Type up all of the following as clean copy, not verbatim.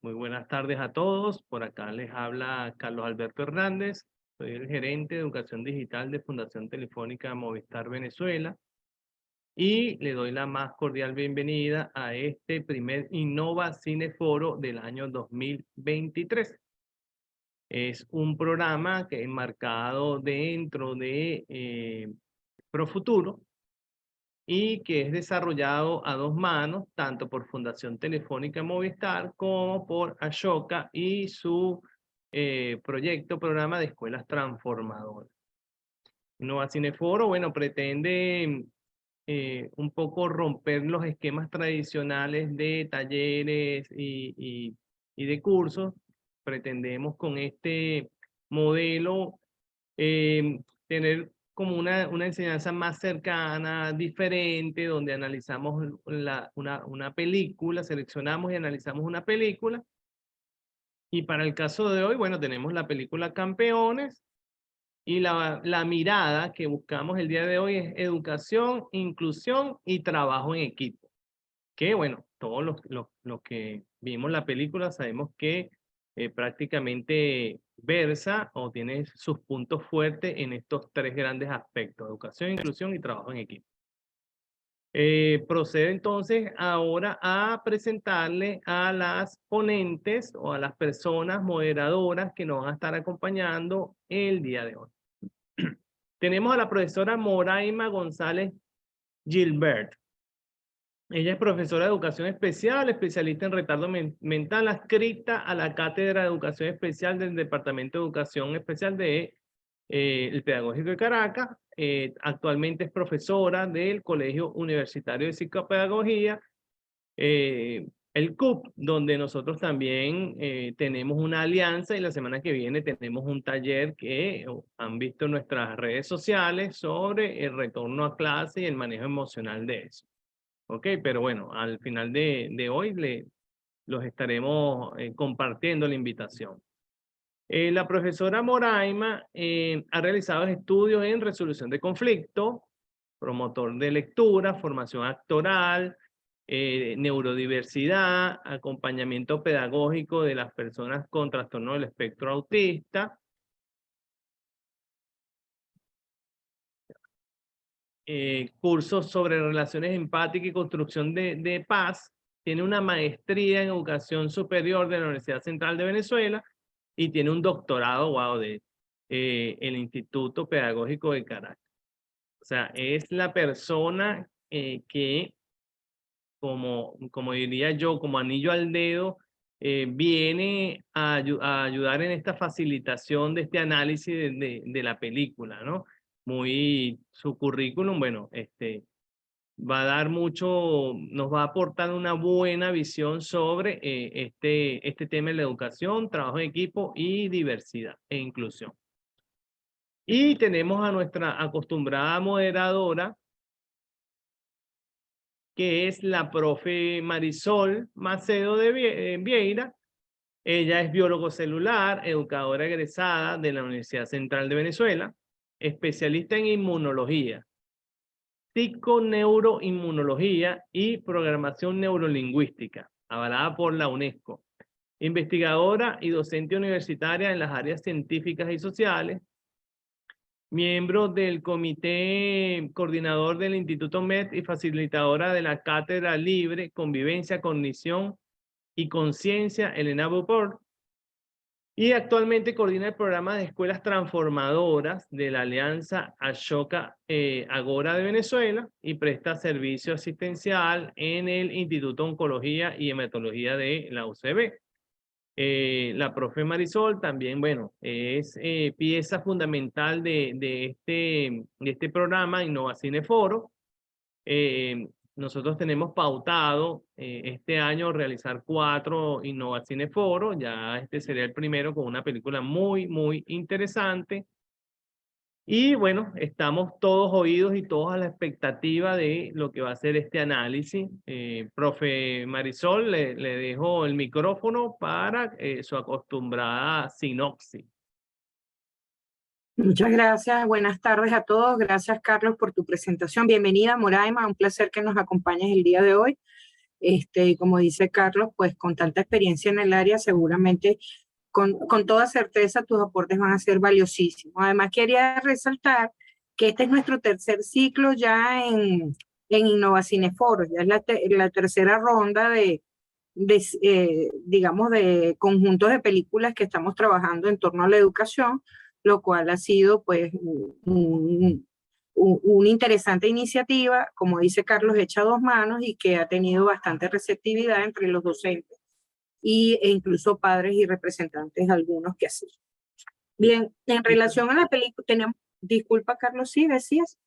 Muy buenas tardes a todos. Por acá les habla Carlos Alberto Hernández. Soy el gerente de Educación Digital de Fundación Telefónica Movistar Venezuela. Y le doy la más cordial bienvenida a este primer Innova Cineforo del año 2023. Es un programa que es enmarcado dentro de Profuturo y que es desarrollado a dos manos, tanto por Fundación Telefónica Movistar como por Ashoka y su programa de escuelas transformadoras. Innova Cineforo, bueno, pretende un poco romper los esquemas tradicionales de talleres y de cursos. Pretendemos con este modelo tener como una enseñanza más cercana, diferente, donde analizamos una película, seleccionamos y analizamos una película. Y para el caso de hoy, bueno, tenemos la película Campeones y la mirada que buscamos el día de hoy es educación, inclusión y trabajo en equipo. Que bueno, todos los que vimos la película sabemos que prácticamente versa o tiene sus puntos fuertes en estos tres grandes aspectos: educación, inclusión y trabajo en equipo. Procedo entonces ahora a presentarle a las ponentes o a las personas moderadoras que nos van a estar acompañando el día de hoy. Tenemos a la profesora Moraima González Gilbert. Ella es profesora de educación especial, especialista en retardo mental, adscrita a la Cátedra de Educación Especial del Departamento de Educación Especial de el Pedagógico de Caracas. Actualmente es profesora del Colegio Universitario de Psicopedagogía, el CUP, donde nosotros también tenemos una alianza, y la semana que viene tenemos un taller que han visto en nuestras redes sociales sobre el retorno a clase y el manejo emocional de eso. Ok, pero bueno, al final de hoy los estaremos compartiendo la invitación. La profesora Moraima ha realizado estudios en resolución de conflicto, promotor de lectura, formación actoral, neurodiversidad, acompañamiento pedagógico de las personas con trastorno del espectro autista, cursos sobre relaciones empáticas y construcción de paz. Tiene una maestría en educación superior de la Universidad Central de Venezuela y tiene un doctorado, wow, de el Instituto Pedagógico de Caracas. O sea, es la persona que, como diría yo, como anillo al dedo, viene a ayudar en esta facilitación de este análisis de la película, ¿no? Su currículum, bueno, va a dar mucho, nos va a aportar una buena visión sobre este tema de la educación, trabajo en equipo y diversidad e inclusión. Y tenemos a nuestra acostumbrada moderadora, que es la profe Marisol Macedo de Vieira. Ella es biólogo celular, educadora egresada de la Universidad Central de Venezuela, especialista en inmunología, psiconeuroinmunología y programación neurolingüística, avalada por la UNESCO. Investigadora y docente universitaria en las áreas científicas y sociales, miembro del comité coordinador del Instituto MED y facilitadora de la Cátedra Libre, Convivencia, Cognición y Conciencia, Elena Buport. Y actualmente coordina el programa de escuelas transformadoras de la Alianza Ashoka Agora de Venezuela y presta servicio asistencial en el Instituto de Oncología y Hematología de la UCB. La profe Marisol también, bueno, es pieza fundamental de este programa Innova Cineforo. Nosotros tenemos pautado este año realizar 4 Innova Cineforo. Ya este sería el primero con una película muy, muy interesante. Y bueno, estamos todos oídos y todos a la expectativa de lo que va a ser este análisis. Profe Marisol, le dejo el micrófono para su acostumbrada sinopsis. Muchas gracias, buenas tardes a todos. Gracias, Carlos, por tu presentación. Bienvenida, Moraima, un placer que nos acompañes el día de hoy. Y como dice Carlos, pues con tanta experiencia en el área, seguramente con toda certeza tus aportes van a ser valiosísimos. Además, quería resaltar que este es nuestro tercer ciclo ya en Innovacineforos, ya es la tercera ronda digamos, de conjuntos de películas que estamos trabajando en torno a la educación, lo cual ha sido pues una interesante iniciativa, como dice Carlos, hecha a dos manos y que ha tenido bastante receptividad entre los docentes e incluso padres y representantes algunos que así. Bien, en relación a la película, tenemos, disculpa Carlos, sí, decías.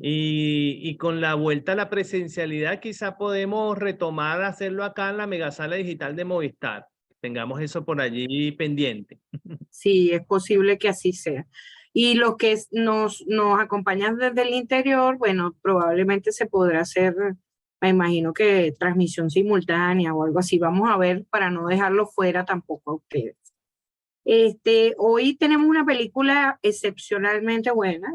Y con la vuelta a la presencialidad, quizá podemos retomar hacerlo acá en la megasala digital de Movistar. Tengamos eso por allí pendiente. Sí, es posible que así sea. Y los que nos acompañan desde el interior, bueno, probablemente se podrá hacer, me imagino que transmisión simultánea o algo así. Vamos a ver para no dejarlo fuera tampoco a ustedes. Hoy tenemos una película excepcionalmente buena,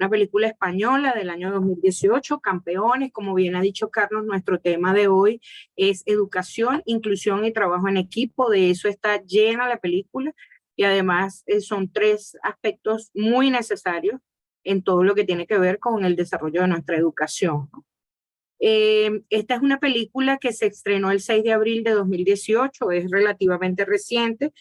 una película española del año 2018, Campeones. Como bien ha dicho Carlos, nuestro tema de hoy es educación, inclusión y trabajo en equipo. De eso está llena la película y además son tres aspectos muy necesarios en todo lo que tiene que ver con el desarrollo de nuestra educación, ¿no? Esta es una película que se estrenó el 6 de abril de 2018, es relativamente reciente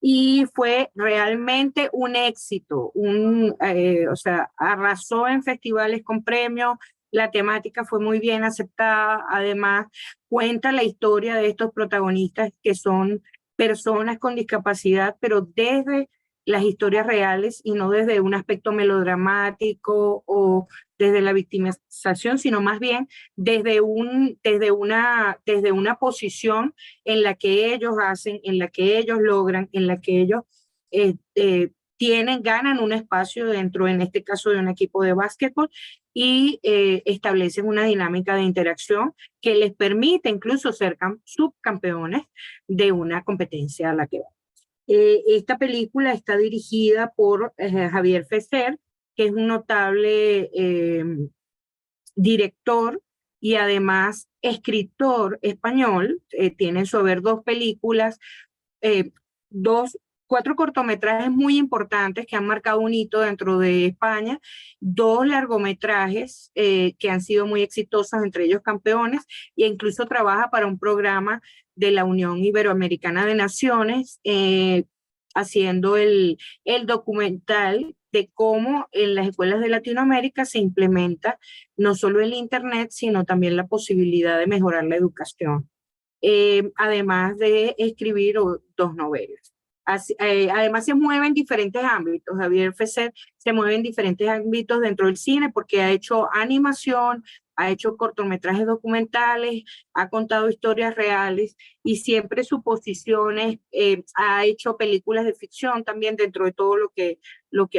y fue realmente un éxito, o sea, arrasó en festivales con premios, la temática fue muy bien aceptada, además cuenta la historia de estos protagonistas que son personas con discapacidad, pero desde las historias reales y no desde un aspecto melodramático o desde la victimización, sino más bien desde una posición en la que ellos hacen, en la que ellos logran, en la que ellos ganan un espacio dentro, en este caso, de un equipo de básquetbol y establecen una dinámica de interacción que les permite incluso ser subcampeones de una competencia a la que van. Esta película está dirigida por Javier Fesser, que es un notable director y además escritor español. Tiene en su haber dos películas, eh, cuatro cortometrajes muy importantes que han marcado un hito dentro de España, dos largometrajes que han sido muy exitosos, entre ellos Campeones, e incluso trabaja para un programa de la Unión Iberoamericana de Naciones, haciendo el documental de cómo en las escuelas de Latinoamérica se implementa no solo el Internet, sino también la posibilidad de mejorar la educación. Además de escribir dos novelas. Además se mueve en diferentes ámbitos. Javier Fesser se mueve en diferentes ámbitos dentro del cine porque ha hecho animación, ha hecho cortometrajes documentales, ha contado historias reales y siempre sus posiciones, ha hecho películas de ficción también dentro de todo lo que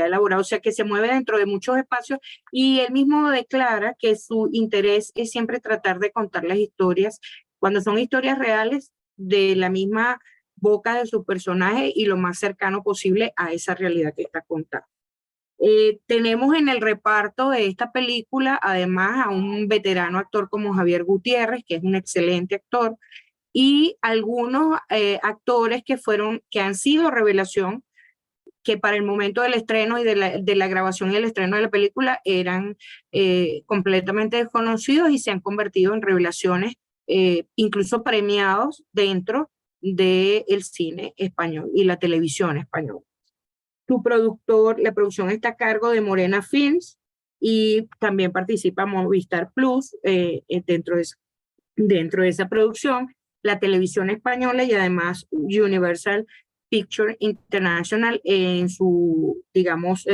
ha elaborado, o sea que se mueve dentro de muchos espacios y él mismo declara que su interés es siempre tratar de contar las historias cuando son historias reales de la misma boca de su personaje y lo más cercano posible a esa realidad que está contando. Tenemos en el reparto de esta película además a un veterano actor como Javier Gutiérrez, que es un excelente actor, y algunos actores que han sido revelación, que para el momento del estreno y de la grabación y el estreno de la película eran completamente desconocidos y se han convertido en revelaciones, incluso premiados dentro del cine español y la televisión española. La producción está a cargo de Morena Films y también participa Movistar Plus dentro de esa producción, la televisión española y además Universal Picture International en su, digamos,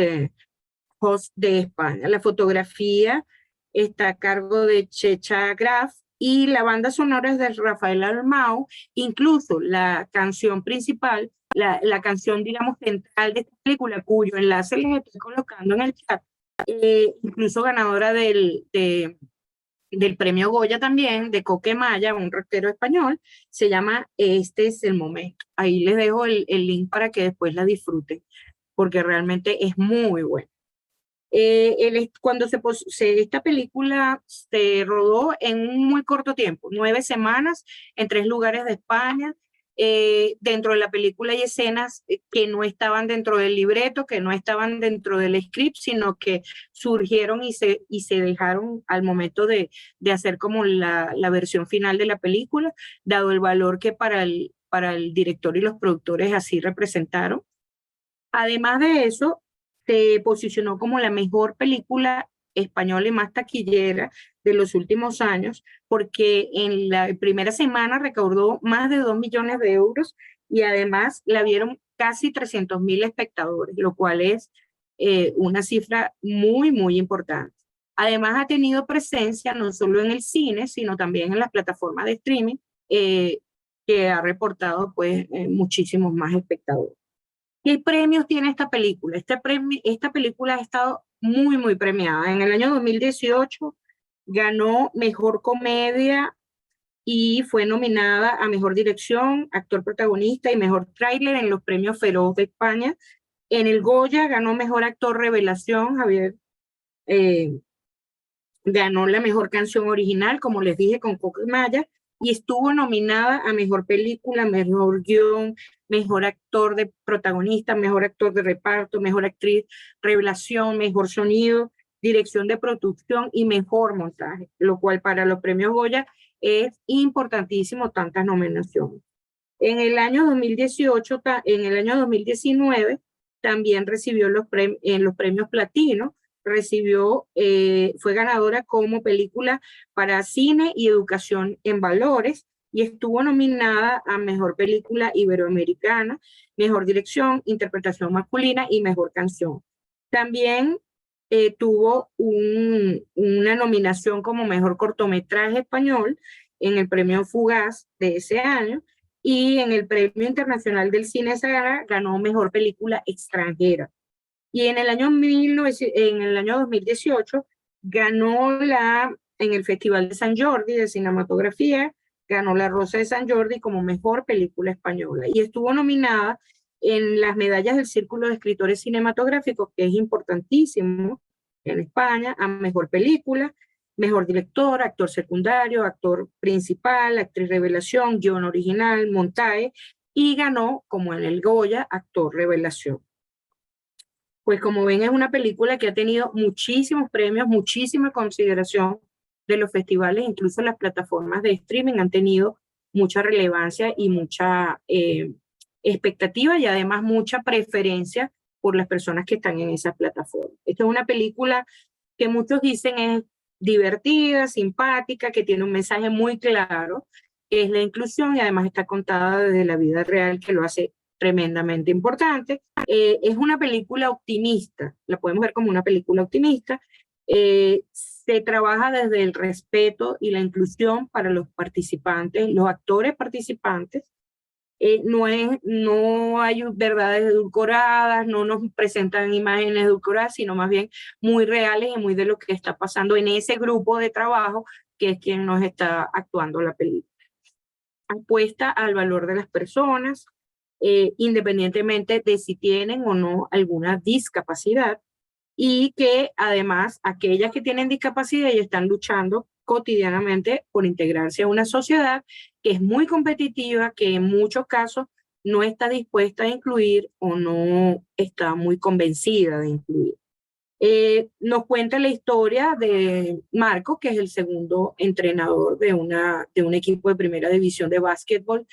host de España. La fotografía está a cargo de Checha Graf y la banda sonora es de Rafael Almao. Incluso la canción principal, la canción, digamos, central de esta película, cuyo enlace les estoy colocando en el chat, incluso ganadora del premio Goya también, de Coquemaya, un rockero español, se llama Este es el momento. Ahí les dejo el link para que después la disfruten, porque realmente es muy bueno. Cuando esta película se rodó en un muy corto tiempo, 9 semanas en 3 lugares de España. Dentro de la película hay escenas que no estaban dentro del libreto, que no estaban dentro del script, sino que surgieron y se dejaron al momento de hacer como la versión final de la película, dado el valor que para el director y los productores así representaron. Además de eso, se posicionó como la mejor película española y más taquillera de los últimos años, porque en la primera semana recaudó más de 2 millones de euros y además la vieron casi 300.000 espectadores, lo cual es una cifra muy, muy importante. Además ha tenido presencia no solo en el cine, sino también en las plataformas de streaming, que ha reportado pues muchísimos más espectadores. ¿Qué premios tiene esta película? Esta película ha estado muy, muy premiada. En el año 2018 ganó Mejor Comedia y fue nominada a Mejor Dirección, Actor Protagonista y Mejor Tráiler en los premios Feroz de España. En el Goya ganó Mejor Actor Revelación, Javier ganó la Mejor Canción Original, como les dije, con Coco y Maya, y estuvo nominada a Mejor Película, Mejor Guión, Mejor Actor de Protagonista, Mejor Actor de Reparto, Mejor Actriz Revelación, Mejor Sonido, Dirección de Producción y Mejor Montaje, lo cual para los premios Goya es importantísimo, tantas nominaciones. En el año 2018, en el año 2019, también recibió los premios Platino, fue ganadora como película para cine y educación en valores y estuvo nominada a Mejor Película Iberoamericana, Mejor Dirección, Interpretación Masculina y Mejor Canción. También tuvo una nominación como Mejor Cortometraje Español en el Premio Fugaz de ese año y en el Premio Internacional del Cine Sahara ganó Mejor Película Extranjera. Y en el año 2018 ganó en el Festival de San Jordi de Cinematografía, ganó La Rosa de San Jordi como Mejor Película Española y estuvo nominada en las medallas del Círculo de Escritores Cinematográficos, que es importantísimo en España, a Mejor Película, Mejor Director, Actor Secundario, Actor Principal, Actriz Revelación, Guión Original, Montaje, y ganó, como en el Goya, Actor Revelación. Pues como ven, es una película que ha tenido muchísimos premios, muchísima consideración de los festivales, incluso las plataformas de streaming han tenido mucha relevancia y mucha expectativa y además mucha preferencia por las personas que están en esas plataformas. Esta es una película que muchos dicen es divertida, simpática, que tiene un mensaje muy claro, que es la inclusión y además está contada desde la vida real, que lo hace tremendamente importante. Es una película optimista, la podemos ver como una película optimista. Se trabaja desde el respeto y la inclusión para los participantes, los actores participantes. No hay verdades edulcoradas, no nos presentan imágenes edulcoradas, sino más bien muy reales y muy de lo que está pasando en ese grupo de trabajo que es quien nos está actuando la película. Apuesta al valor de las personas, independientemente de si tienen o no alguna discapacidad, y que además aquellas que tienen discapacidad y están luchando cotidianamente por integrarse a una sociedad que es muy competitiva, que en muchos casos no está dispuesta a incluir o no está muy convencida de incluir. Nos cuenta la historia de Marco, que es el segundo entrenador de un equipo de primera división de básquetbol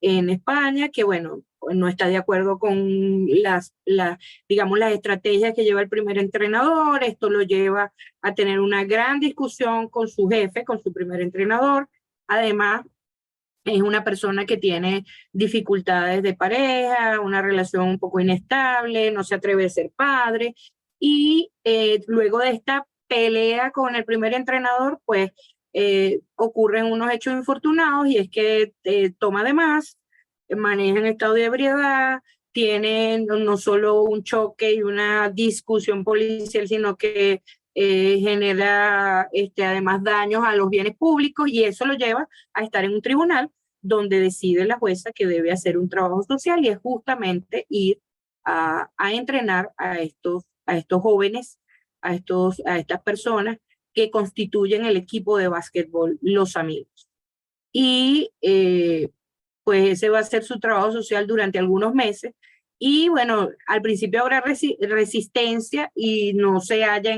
en España, que bueno, no está de acuerdo con digamos, las estrategias que lleva el primer entrenador. Esto lo lleva a tener una gran discusión con su jefe, con su primer entrenador. Además, es una persona que tiene dificultades de pareja, una relación un poco inestable, no se atreve a ser padre. Y luego de esta pelea con el primer entrenador, pues ocurren unos hechos infortunados y es que toma de más, maneja en estado de ebriedad, tienen no solo un choque y una discusión policial, sino que genera además daños a los bienes públicos y eso lo lleva a estar en un tribunal donde decide la jueza que debe hacer un trabajo social y es justamente ir a entrenar a estos jóvenes a estas personas que constituyen el equipo de básquetbol Los Amigos. Y pues ese va a ser su trabajo social durante algunos meses. Y bueno, al principio habrá resistencia y no se halla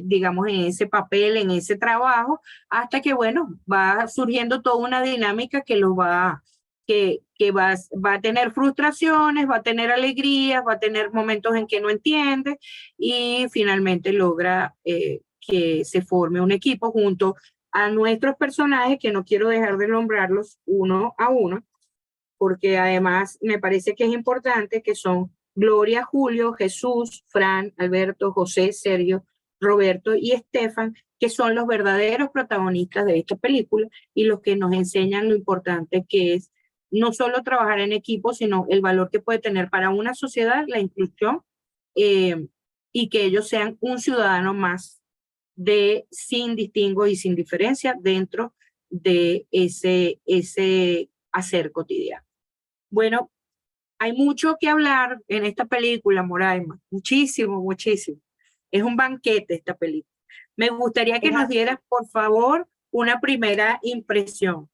digamos, en ese papel, en ese trabajo, hasta que, bueno, va surgiendo toda una dinámica que va a tener frustraciones, va a tener alegrías, va a tener momentos en que no entiende y finalmente logra que se forme un equipo junto a nuestros personajes, que no quiero dejar de nombrarlos uno a uno, porque además me parece que es importante, que son Gloria, Julio, Jesús, Fran, Alberto, José, Sergio, Roberto y Estefan, que son los verdaderos protagonistas de esta película y los que nos enseñan lo importante que es no solo trabajar en equipo, sino el valor que puede tener para una sociedad la inclusión, y que ellos sean un ciudadano más sin distingo y sin diferencia dentro de ese hacer cotidiano. Bueno, hay mucho que hablar en esta película, Moraima, muchísimo, muchísimo. Es un banquete esta película. Me gustaría que nos dieras, por favor, una primera impresión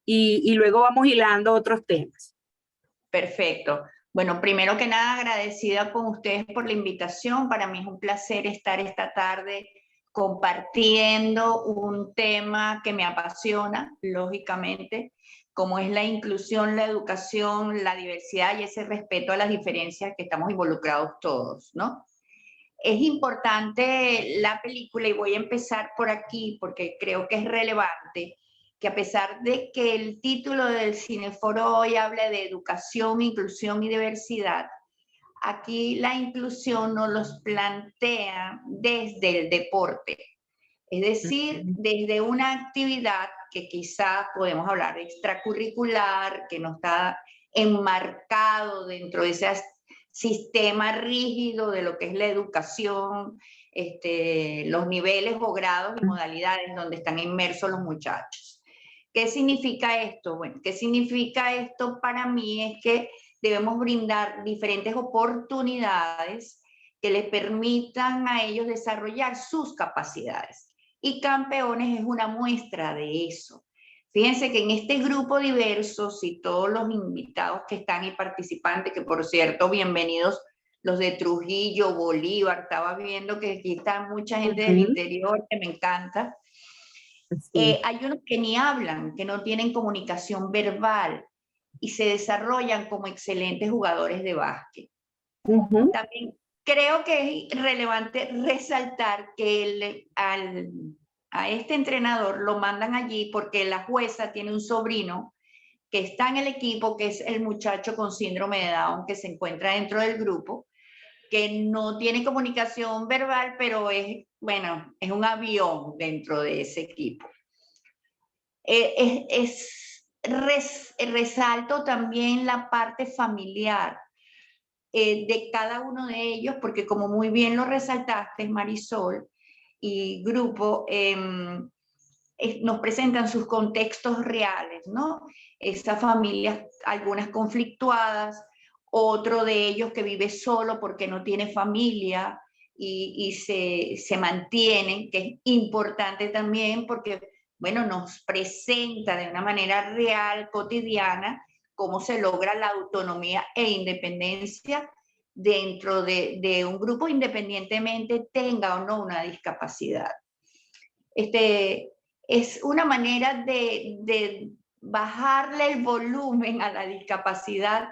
y luego vamos hilando otros temas. Perfecto. Bueno, primero que nada, agradecida con ustedes por la invitación. Para mí es un placer estar esta tarde compartiendo un tema que me apasiona, lógicamente, como es la inclusión, la educación, la diversidad y ese respeto a las diferencias que estamos involucrados todos, ¿no? Es importante la película y voy a empezar por aquí porque creo que es relevante, que a pesar de que el título del Cineforo hoy habla de educación, inclusión y diversidad, aquí la inclusión nos los plantea desde el deporte, es decir, desde una actividad que quizá podemos hablar extracurricular, que no está enmarcado dentro de ese sistema rígido de lo que es la educación, los niveles o grados y modalidades donde están inmersos los muchachos. ¿Qué significa esto? Bueno, ¿qué significa esto para mí? Es que debemos brindar diferentes oportunidades que les permitan a ellos desarrollar sus capacidades. Y Campeones es una muestra de eso. Fíjense que en este grupo diverso, si todos los invitados que están y participantes, que por cierto, bienvenidos los de Trujillo, Bolívar, estaba viendo que aquí está mucha gente del interior, que me encanta. Hay unos que ni hablan, que no tienen comunicación verbal y se desarrollan como excelentes jugadores de básquet. También creo que es relevante resaltar que a este entrenador lo mandan allí porque la jueza tiene un sobrino que está en el equipo, que es el muchacho con síndrome de Down que se encuentra dentro del grupo, que no tiene comunicación verbal, pero es, bueno, es un avión dentro de ese equipo. Resalto también la parte familiar de cada uno de ellos, porque como muy bien lo resaltaste, Marisol y grupo, nos presentan sus contextos reales, ¿no? Esas familias, algunas conflictuadas, otro de ellos que vive solo porque no tiene familia y se mantiene, que es importante también porque, bueno, nos presenta de una manera real, cotidiana, cómo se logra la autonomía e independencia dentro de un grupo, independientemente tenga o no una discapacidad. Es una manera de bajarle el volumen a la discapacidad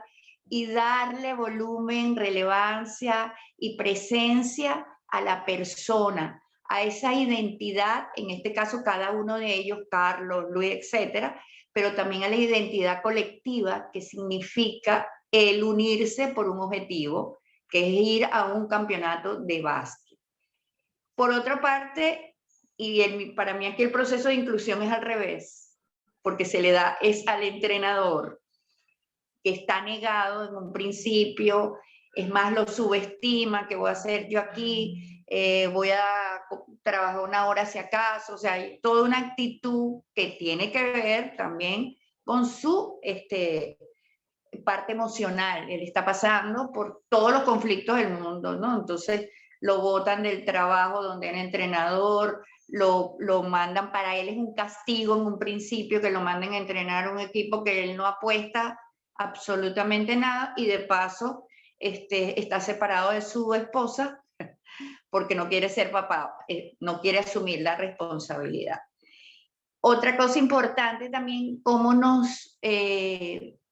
y darle volumen, relevancia y presencia a la persona, a esa identidad, en este caso cada uno de ellos, Carlos, Luis, etcétera, pero también a la identidad colectiva, que significa el unirse por un objetivo, que es ir a un campeonato de básquet. Por otra parte, para mí aquí el proceso de inclusión es al revés, porque se le da es al entrenador, que está negado en un principio, es más, lo subestima, ¿qué voy a hacer yo aquí? Voy a trabajar una hora si acaso, o sea, hay toda una actitud que tiene que ver también con su parte emocional. Él está pasando por todos los conflictos del mundo, ¿no? Entonces lo botan del trabajo donde era entrenador, lo mandan, para él es un castigo en un principio que lo manden a entrenar un equipo que él no apuesta absolutamente nada, y de paso está separado de su esposa porque no quiere ser papá, no quiere asumir la responsabilidad. Otra cosa importante también, cómo nos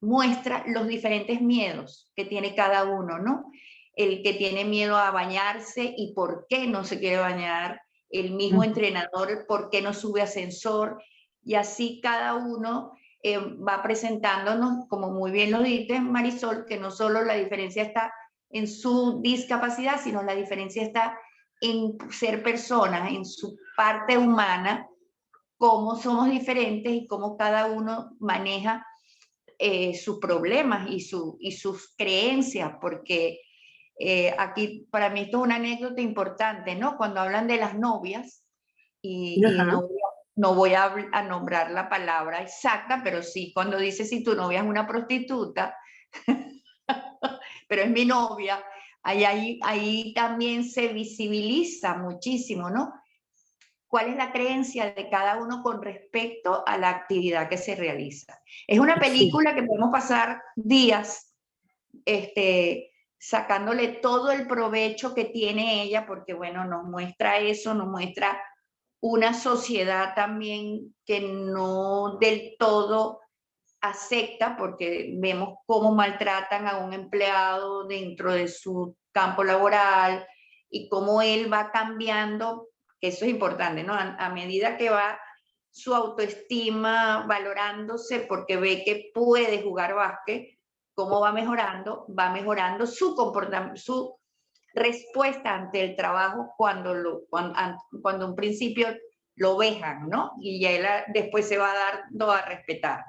muestra los diferentes miedos que tiene cada uno, ¿no? El que tiene miedo a bañarse y por qué no se quiere bañar, el mismo entrenador, por qué no sube ascensor, y así cada uno va presentándonos, como muy bien lo dice Marisol, que no solo la diferencia está en su discapacidad, sino la diferencia está en ser personas, en su parte humana, cómo somos diferentes y cómo cada uno maneja sus problemas y sus creencias, porque aquí para mí esto es una anécdota importante, ¿no? Cuando hablan de las novias, y no voy a nombrar la palabra exacta, pero sí, cuando dice si tu novia es una prostituta, pero es mi novia, ahí también se visibiliza muchísimo, ¿no? ¿Cuál es la creencia de cada uno con respecto a la actividad que se realiza? Es una película que podemos pasar días sacándole todo el provecho que tiene ella, porque bueno, nos muestra eso, nos muestra una sociedad también que no del todo acepta, porque vemos cómo maltratan a un empleado dentro de su campo laboral y cómo él va cambiando. Eso es importante, ¿no? A medida que va su autoestima valorándose porque ve que puede jugar básquet, cómo va mejorando su comportamiento, su respuesta ante el trabajo cuando un principio lo vejan, ¿no? Y ya él después se va dando a respetar.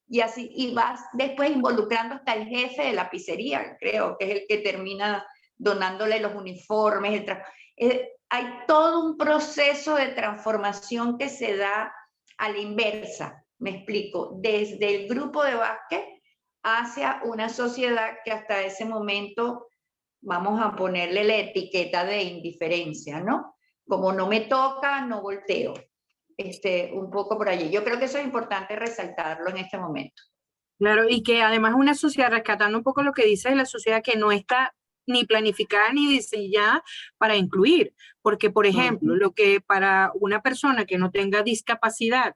Y así, y vas después involucrando hasta el jefe de la pizzería, creo, que es el que termina donándole los uniformes, hay todo un proceso de transformación que se da a la inversa, me explico, desde el grupo de básquet hacia una sociedad que hasta ese momento vamos a ponerle la etiqueta de indiferencia, ¿no? Como no me toca, no volteo. Un poco por allí. Yo creo que eso es importante resaltarlo en este momento. Claro, y que además una sociedad, rescatando un poco lo que dice de la sociedad, que no está ni planificada ni diseñada para incluir, porque por ejemplo, lo que para una persona que no tenga discapacidad,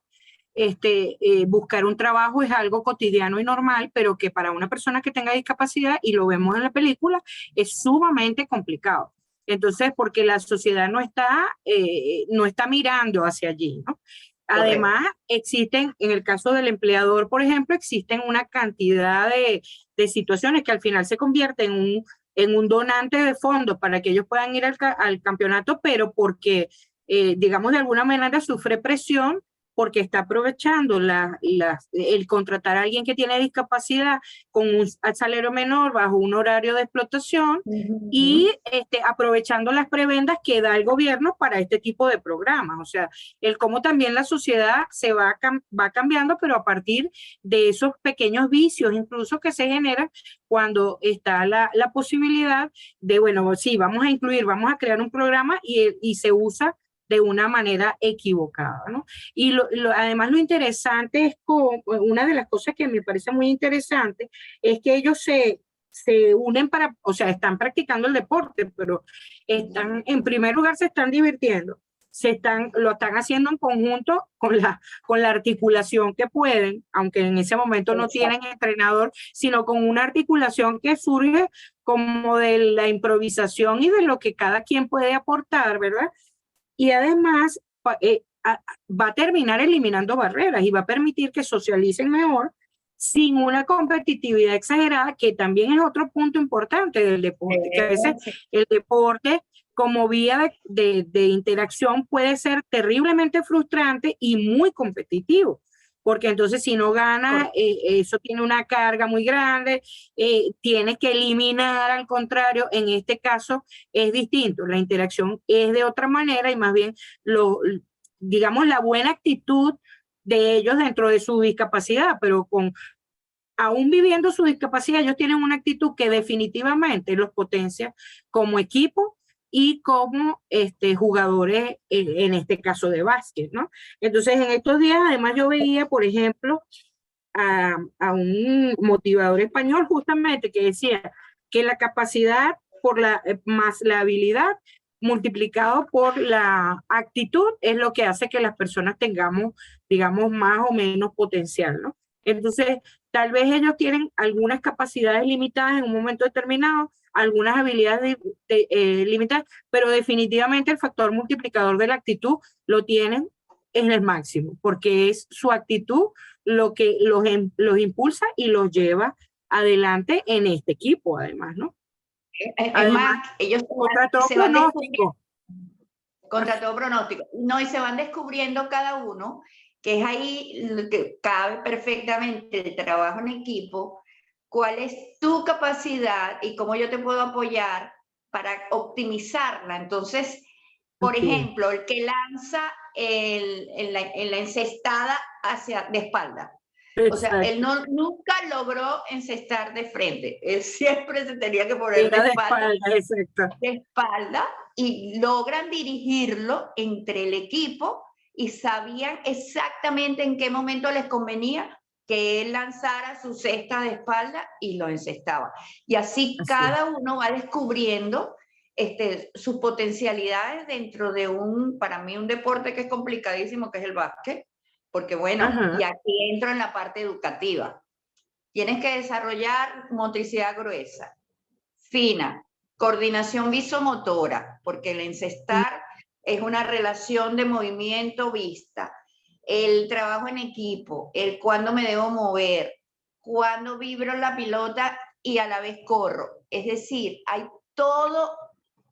buscar un trabajo es algo cotidiano y normal, pero que para una persona que tenga discapacidad, y lo vemos en la película, es sumamente complicado. Entonces, porque la sociedad no está mirando hacia allí, ¿no? Además, existen, en el caso del empleador, por ejemplo, existen una cantidad de situaciones que al final se convierten en un donante de fondos para que ellos puedan ir al campeonato, pero porque, digamos, de alguna manera sufre presión porque está aprovechando el contratar a alguien que tiene discapacidad con un salario menor bajo un horario de explotación y aprovechando las prebendas que da el gobierno para este tipo de programas. O sea, el cómo también la sociedad se va cambiando, pero a partir de esos pequeños vicios incluso que se generan cuando está la posibilidad de, bueno, sí, vamos a incluir, vamos a crear un programa y se usa de una manera equivocada, ¿no? Y además lo interesante es, una de las cosas que me parece muy interesante es que ellos se unen o sea, están practicando el deporte, pero en primer lugar se están divirtiendo, lo están haciendo en conjunto con la articulación que pueden, aunque en ese momento no tienen entrenador, sino con una articulación que surge como de la improvisación y de lo que cada quien puede aportar, ¿verdad? Y además va a terminar eliminando barreras y va a permitir que socialicen mejor sin una competitividad exagerada, que también es otro punto importante del deporte, que a veces el deporte como vía de interacción puede ser terriblemente frustrante y muy competitivo, porque entonces si no gana, eso tiene una carga muy grande, tienes que eliminar, al contrario, en este caso es distinto, la interacción es de otra manera y más bien, digamos, la buena actitud de ellos dentro de su discapacidad, pero con aún viviendo su discapacidad, ellos tienen una actitud que definitivamente los potencia como equipo y como jugadores, en este caso de básquet, ¿no? Entonces, en estos días, además, yo veía, por ejemplo, a un motivador español justamente que decía que la capacidad más la habilidad multiplicado por la actitud es lo que hace que las personas tengamos, digamos, más o menos potencial, ¿no? Entonces, tal vez ellos tienen algunas capacidades limitadas en un momento determinado, algunas habilidades limitadas, pero definitivamente el factor multiplicador de la actitud lo tienen en el máximo, porque es su actitud lo que los impulsa y los lleva adelante en este equipo, además, ¿no? Es Además, más, ellos contra todo se van pronóstico. contra todo pronóstico. No, y se van descubriendo cada uno, que es ahí lo que cabe perfectamente el trabajo en equipo, cuál es tu capacidad y cómo yo te puedo apoyar para optimizarla. Entonces, por ejemplo, el que lanza en la encestada de espalda. O sea, él nunca logró encestar de frente. Él siempre se tenía que poner de espalda, y logran dirigirlo entre el equipo y sabían exactamente en qué momento les convenía que él lanzara su cesta de espalda y lo encestaba. Y así cada uno va descubriendo sus potencialidades dentro de para mí, un deporte que es complicadísimo, que es el básquet, porque bueno, y aquí entro en la parte educativa. Tienes que desarrollar motricidad gruesa, fina, coordinación visomotora, porque el encestar es una relación de movimiento-vista, el trabajo en equipo, el cuándo me debo mover, cuándo vibro la pelota y a la vez corro. Es decir, hay todo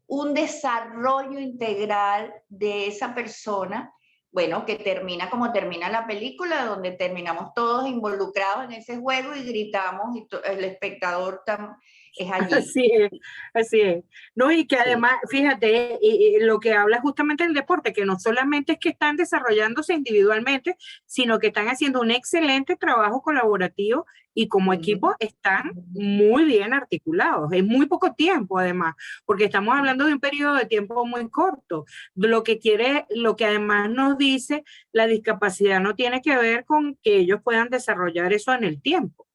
un desarrollo integral de esa persona, bueno, que termina como termina la película, donde terminamos todos involucrados en ese juego y gritamos y el espectador es allí. Así es. No, y que además, fíjate, lo que habla justamente del deporte, que no solamente es que están desarrollándose individualmente, sino que están haciendo un excelente trabajo colaborativo y como equipo están muy bien articulados. Es muy poco tiempo, además, porque estamos hablando de un periodo de tiempo muy corto. Lo que además nos dice, la discapacidad no tiene que ver con que ellos puedan desarrollar eso en el tiempo.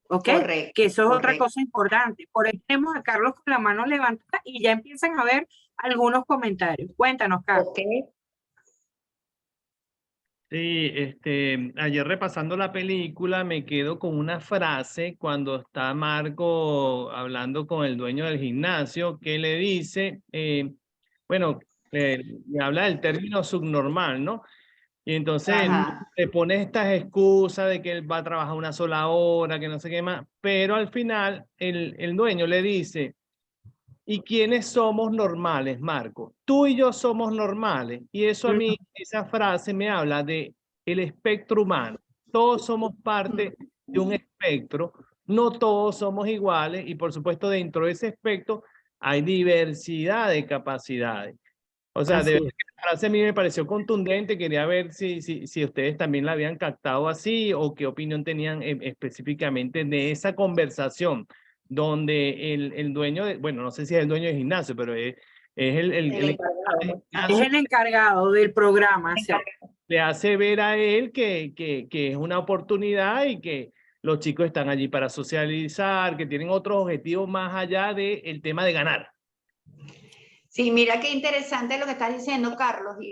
¿Ok? Correcto, que eso es otra cosa importante. Por ahí tenemos a Carlos con la mano levantada y ya empiezan a ver algunos comentarios. Cuéntanos, Carlos. Okay. Sí, ayer repasando la película me quedo con una frase cuando está Marco hablando con el dueño del gimnasio que le dice, bueno, le habla del término subnormal, ¿no? Y entonces le pone estas excusas de que él va a trabajar una sola hora, que no sé qué más, pero al final el dueño le dice, ¿y quiénes somos normales, Marco? Tú y yo somos normales. Y eso a mí, esa frase me habla de el espectro humano. Todos somos parte de un espectro, no todos somos iguales y por supuesto dentro de ese espectro hay diversidad de capacidades. O sea, de verdad que la frase a mí me pareció contundente, quería ver si ustedes también la habían captado así o qué opinión tenían específicamente de esa conversación donde el dueño, bueno, no sé si es el dueño del gimnasio, pero es el encargado del programa. Le hace ver a él que es una oportunidad y que los chicos están allí para socializar, que tienen otros objetivos más allá del tema de ganar. Sí, mira qué interesante lo que estás diciendo, Carlos, y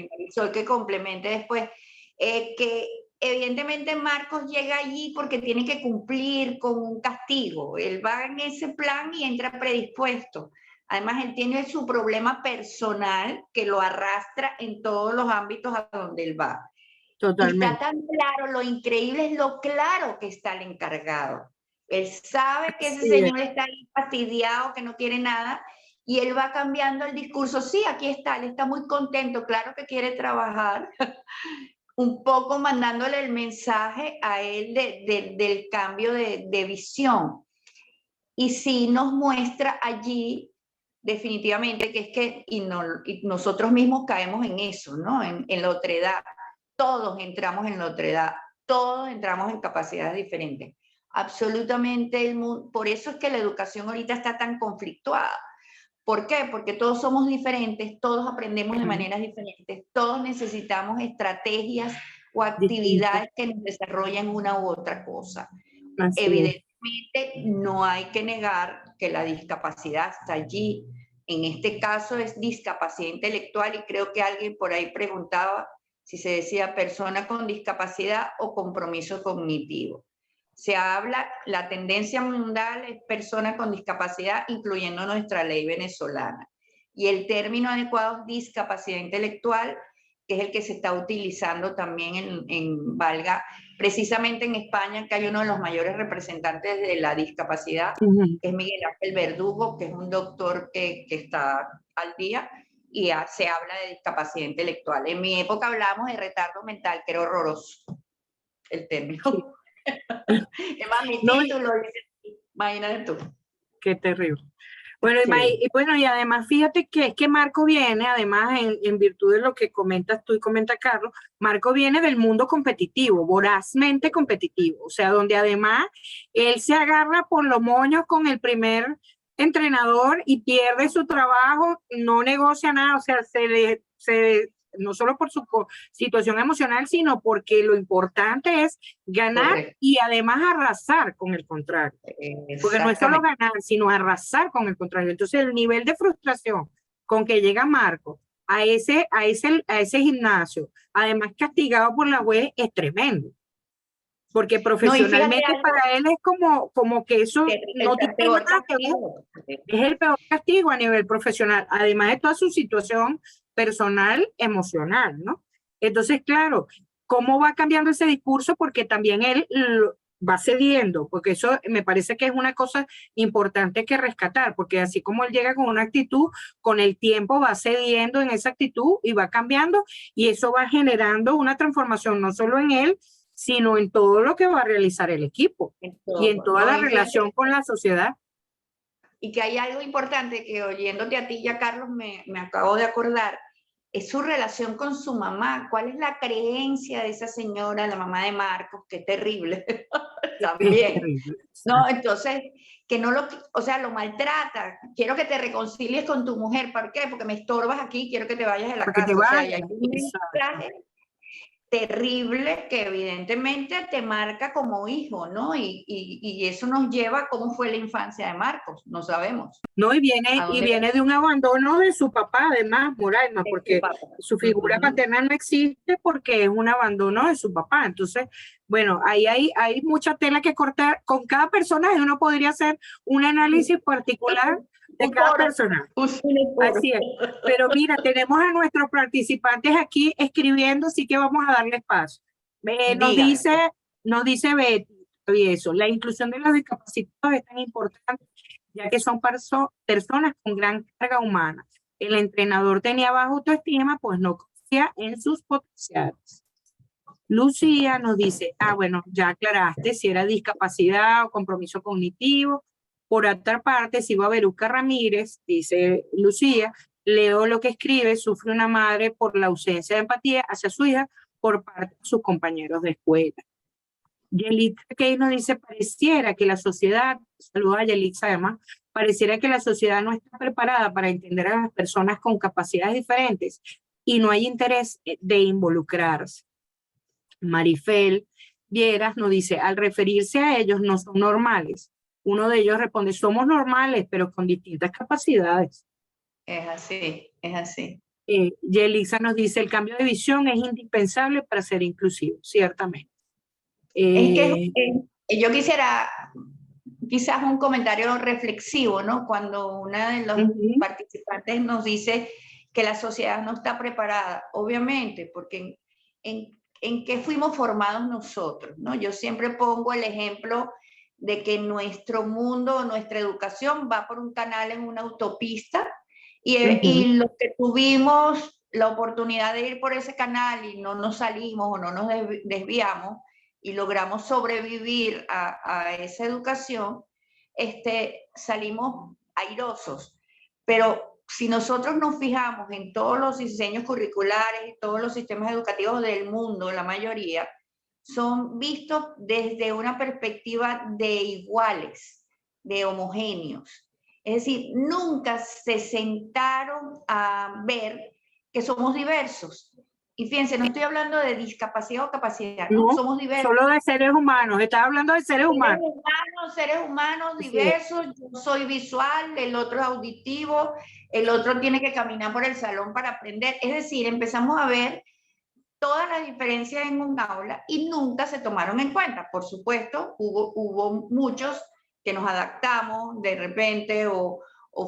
Marisol, que complemente después, que evidentemente Marcos llega allí porque tiene que cumplir con un castigo. Él va en ese plan y entra predispuesto. Además, él tiene su problema personal que lo arrastra en todos los ámbitos a donde él va. Totalmente. Y está tan claro, lo increíble es lo claro que está el encargado. Él sabe que ese señor está ahí fastidiado, que no quiere nada, y él va cambiando el discurso. Sí, aquí está, él está muy contento, claro que quiere trabajar, un poco mandándole el mensaje a él del cambio de visión. Y sí nos muestra allí definitivamente que es que, y nosotros mismos caemos en eso, ¿no? En la otredad. Todos entramos en la otredad. todos entramos en capacidades diferentes. Absolutamente, por eso es que la educación ahorita está tan conflictuada. ¿Por qué? Porque todos somos diferentes, todos aprendemos de maneras diferentes, todos necesitamos estrategias o actividades que nos desarrollen una u otra cosa. Evidentemente, no hay que negar que la discapacidad está allí. En este caso es discapacidad intelectual y creo que alguien por ahí preguntaba si se decía persona con discapacidad o compromiso cognitivo. Se habla, la tendencia mundial es persona con discapacidad, incluyendo nuestra ley venezolana. Y el término adecuado es discapacidad intelectual, que es el que se está utilizando también en valga, precisamente en España, que hay uno de los mayores representantes de la discapacidad, que es Miguel Ángel Verdugo, que es un doctor que está al día, y se habla de discapacidad intelectual. En mi época hablábamos de retardo mental, que era horroroso el término. Es más, mi título dice, imagínate tú. Qué terrible. Bueno, Sí. y además fíjate que es que Marco viene, además en virtud de lo que comentas tú y comenta Carlos, Marco viene del mundo competitivo, vorazmente competitivo, o sea, donde además él se agarra por los moños con el primer entrenador y pierde su trabajo, no negocia nada, o sea, no solo por su situación emocional, sino porque lo importante es ganar. Correcto. Y además arrasar con el contrario. Porque no es solo ganar, sino arrasar con el contrario. Entonces el nivel de frustración con que llega Marco a ese gimnasio, además castigado por la juez, es tremendo. Porque profesionalmente no, para él es como que eso no tiene nada que ver. Es el peor castigo a nivel profesional, además de toda su situación personal, emocional, ¿no? Entonces, claro, ¿cómo va cambiando ese discurso? Porque también él va cediendo, porque eso me parece que es una cosa importante que rescatar, porque así como él llega con una actitud, con el tiempo va cediendo en esa actitud y va cambiando, y eso va generando una transformación no solo en él, sino en todo lo que va a realizar el equipo y en toda la relación con la sociedad. Y que hay algo importante que oyéndote a ti ya, Carlos, me acabo de acordar, es su relación con su mamá. ¿Cuál es la creencia de esa señora, la mamá de Marcos? Qué terrible también. Terrible. No, entonces, que no lo, o sea, lo maltrata. Quiero que te reconcilies con tu mujer. ¿Por qué? Porque me estorbas aquí, quiero que te vayas de la casa. O sea, hay un mensaje terrible que evidentemente te marca como hijo, ¿no? Y eso nos lleva a cómo fue la infancia de Marcos, no sabemos. No, y viene de un abandono de su papá, además, Moraima, porque su figura paterna no existe porque es un abandono de su papá. Entonces, bueno, ahí hay mucha tela que cortar. Con cada personaje uno podría hacer un análisis particular de cada personaje. Así es. Pero mira, tenemos a nuestros participantes aquí escribiendo, así que vamos a darle espacio. Nos dice Betty, y eso, la inclusión de los discapacitados es tan importante, ya que son personas con gran carga humana. El entrenador tenía baja autoestima, pues no confía en sus potenciales. Lucía nos dice, bueno, ya aclaraste si era discapacidad o compromiso cognitivo. Por otra parte, sigo a Veruca Ramírez, dice Lucía, leo lo que escribe, sufre una madre por la ausencia de empatía hacia su hija por parte de sus compañeros de escuela. Yelitza Key nos dice, pareciera que la sociedad, saluda a Yelitza además, pareciera que la sociedad no está preparada para entender a las personas con capacidades diferentes y no hay interés de involucrarse. Marifel Vieras nos dice, al referirse a ellos no son normales. Uno de ellos responde, somos normales, pero con distintas capacidades. Es así, es así. Yelitza nos dice, el cambio de visión es indispensable para ser inclusivo, ciertamente. Es que yo quisiera quizás un comentario reflexivo, ¿no? Cuando una de los participantes nos dice que la sociedad no está preparada, obviamente, porque en qué fuimos formados nosotros, ¿no? Yo siempre pongo el ejemplo de que nuestro mundo, nuestra educación va por un canal en una autopista y los que tuvimos la oportunidad de ir por ese canal y no nos salimos o no nos desviamos y logramos sobrevivir a esa educación, salimos airosos. Pero si nosotros nos fijamos en todos los diseños curriculares y todos los sistemas educativos del mundo, la mayoría, son vistos desde una perspectiva de iguales, de homogéneos. Es decir, nunca se sentaron a ver que somos diversos. Y fíjense, no estoy hablando de discapacidad o capacidad, ¿no? No, Somos diversos. solo de seres humanos, estás hablando de seres humanos. Seres humanos Así es. diversos, yo soy visual, el otro es auditivo, el otro tiene que caminar por el salón para aprender. Es decir, empezamos a ver todas las diferencias en un aula y nunca se tomaron en cuenta. Por supuesto, hubo muchos que nos adaptamos de repente o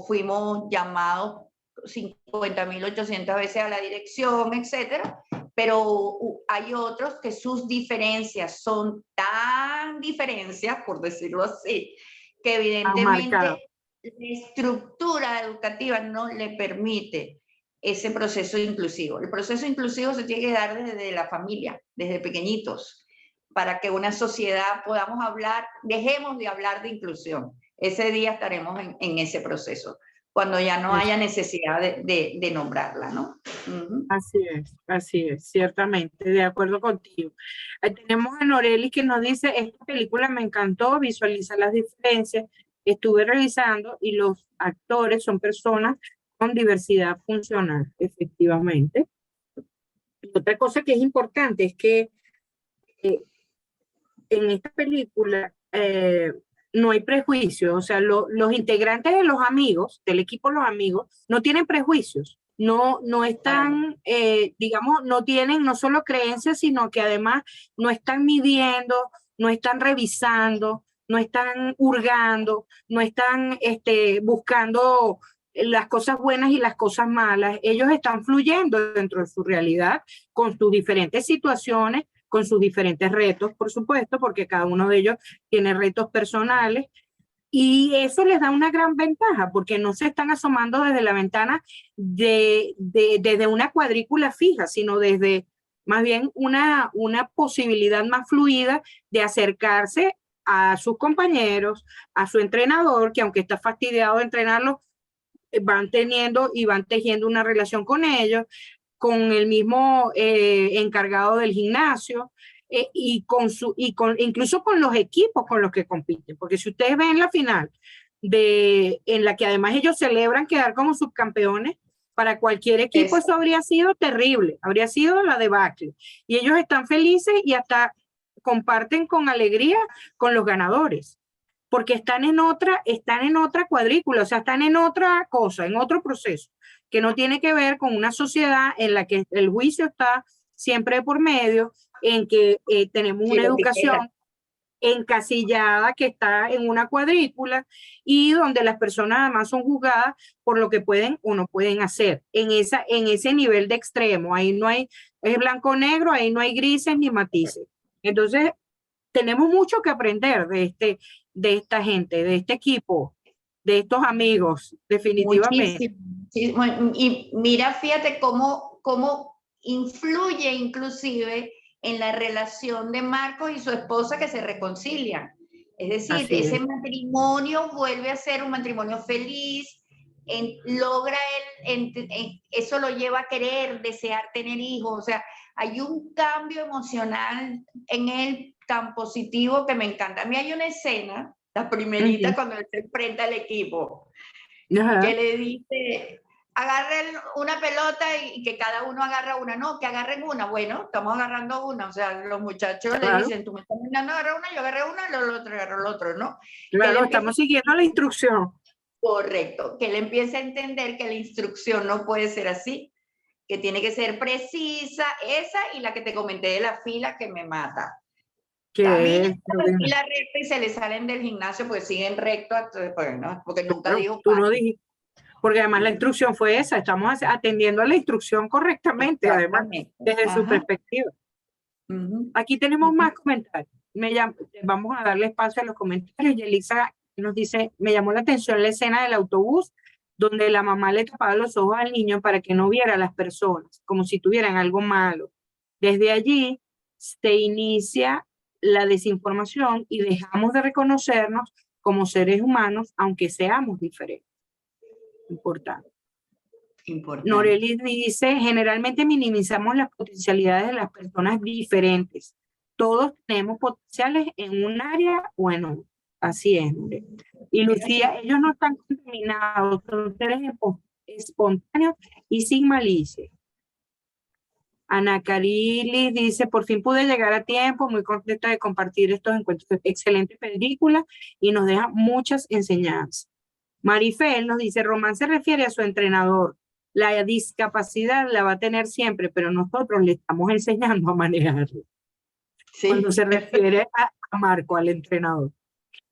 fuimos llamados 50.800 veces a la dirección, etcétera, pero hay otros que sus diferencias son tan diferencias, por decirlo así, que evidentemente la estructura educativa no le permite ese proceso inclusivo. El proceso inclusivo se tiene que dar desde la familia, desde pequeñitos, para que una sociedad podamos hablar, dejemos de hablar de inclusión. Ese día estaremos en ese proceso, cuando ya no haya necesidad de nombrarla, ¿no? Así es, ciertamente, de acuerdo contigo. Ahí tenemos a Noreli que nos dice, esta película me encantó, visualiza las diferencias, estuve revisando y los actores son personas con diversidad funcional, efectivamente. Y otra cosa que es importante es que en esta película no hay prejuicios, o sea, los integrantes de los amigos, del equipo Los Amigos, no tienen prejuicios, no están, digamos, no tienen no solo creencias, sino que además no están midiendo, no están revisando, no están hurgando, no están buscando las cosas buenas y las cosas malas. Ellos están fluyendo dentro de su realidad con sus diferentes situaciones, con sus diferentes retos, por supuesto, porque cada uno de ellos tiene retos personales, y eso les da una gran ventaja, porque no se están asomando desde la ventana desde una cuadrícula fija, sino desde más bien una posibilidad más fluida de acercarse a sus compañeros, a su entrenador, que aunque está fastidiado de entrenarlos, van teniendo y van tejiendo una relación con ellos, con el mismo encargado del gimnasio, incluso con los equipos con los que compiten, porque si ustedes ven la final, en la que además ellos celebran quedar como subcampeones, para cualquier equipo eso habría sido terrible, habría sido la debacle, y ellos están felices y hasta comparten con alegría con los ganadores, porque están en otra cuadrícula, o sea, están en otra cosa, en otro proceso, que no tiene que ver con una sociedad en la que el juicio está siempre por medio, en que tenemos una educación encasillada que está en una cuadrícula y donde las personas además son juzgadas por lo que pueden o no pueden hacer en ese nivel de extremo. Ahí no hay, es blanco o negro, ahí no hay grises ni matices. Entonces, tenemos mucho que aprender de esta gente, de este equipo, de estos amigos, definitivamente. Muchísimo. Y mira, fíjate cómo influye inclusive en la relación de Marcos y su esposa, que se reconcilian. Es decir, ese matrimonio vuelve a ser un matrimonio feliz, logra eso lo lleva a querer, desear tener hijos, o sea, hay un cambio emocional en él tan positivo que me encanta. A mí hay una escena, la primerita, cuando él se enfrenta al equipo, que le dice, agarren una pelota y que cada uno agarra una. No, que agarren una. Bueno, estamos agarrando una. O sea, los muchachos le dicen, tú me estás mandando a agarrar una, yo agarré una, el otro agarró el otro, ¿no? Claro, estamos siguiendo la instrucción. Correcto, que él empiece a entender que la instrucción no puede ser así, que tiene que ser precisa, esa y la que te comenté de la fila que me mata. Camina la fila recta y se le salen del gimnasio porque siguen recto, bueno, porque nunca dijo tú no dijiste, porque además la instrucción fue esa, estamos atendiendo a la instrucción correctamente, además, desde su perspectiva. Aquí tenemos más comentarios. Vamos a darle espacio a los comentarios. Yelisa nos dice, me llamó la atención la escena del autobús donde la mamá le tapaba los ojos al niño para que no viera a las personas, como si tuvieran algo malo. Desde allí se inicia la desinformación y dejamos de reconocernos como seres humanos, aunque seamos diferentes. Importante. Noreli dice, generalmente minimizamos las potencialidades de las personas diferentes, todos tenemos potenciales en un área o en otra. Así es. Y Lucía, ellos no están contaminados, son seres espontáneos y sin malicia. Ana Carilis dice, por fin pude llegar a tiempo, muy contenta de compartir estos encuentros. Excelente película y nos deja muchas enseñanzas. Marifel nos dice, Román se refiere a su entrenador. La discapacidad la va a tener siempre, pero nosotros le estamos enseñando a manejarlo. Sí. Cuando se refiere a Marco, al entrenador.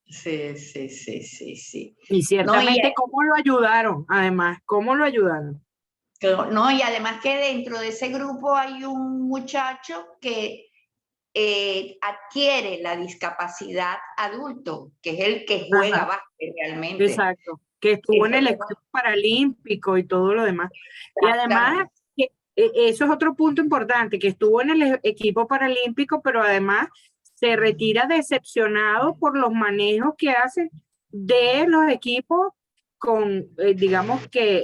Sí, sí, sí, sí, sí. Y ciertamente, No, y, ¿cómo lo ayudaron? Además, ¿cómo lo ayudaron? no, y además que dentro de ese grupo hay un muchacho que adquiere la discapacidad adulto, que es el que juega básquet realmente. Exacto, que estuvo en el equipo paralímpico y todo lo demás. Y además, eso es otro punto importante, que estuvo en el equipo paralímpico, pero además se retira decepcionado por los manejos que hace de los equipos con, digamos, que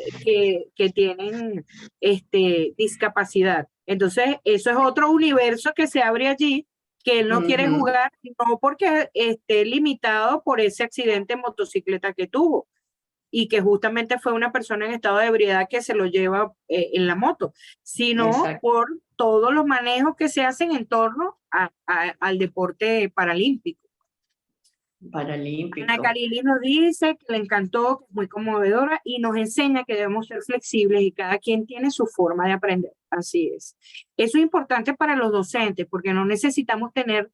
tienen discapacidad. Entonces, eso es otro universo que se abre allí, que él no quiere jugar, no porque esté limitado por ese accidente en motocicleta que tuvo, y que justamente fue una persona en estado de ebriedad que se lo lleva en la moto, sino por todos los manejos que se hacen en torno al deporte paralímpico. Ana Carili nos dice que le encantó, que es muy conmovedora y nos enseña que debemos ser flexibles y cada quien tiene su forma de aprender. Así es. Eso es importante para los docentes porque no necesitamos tener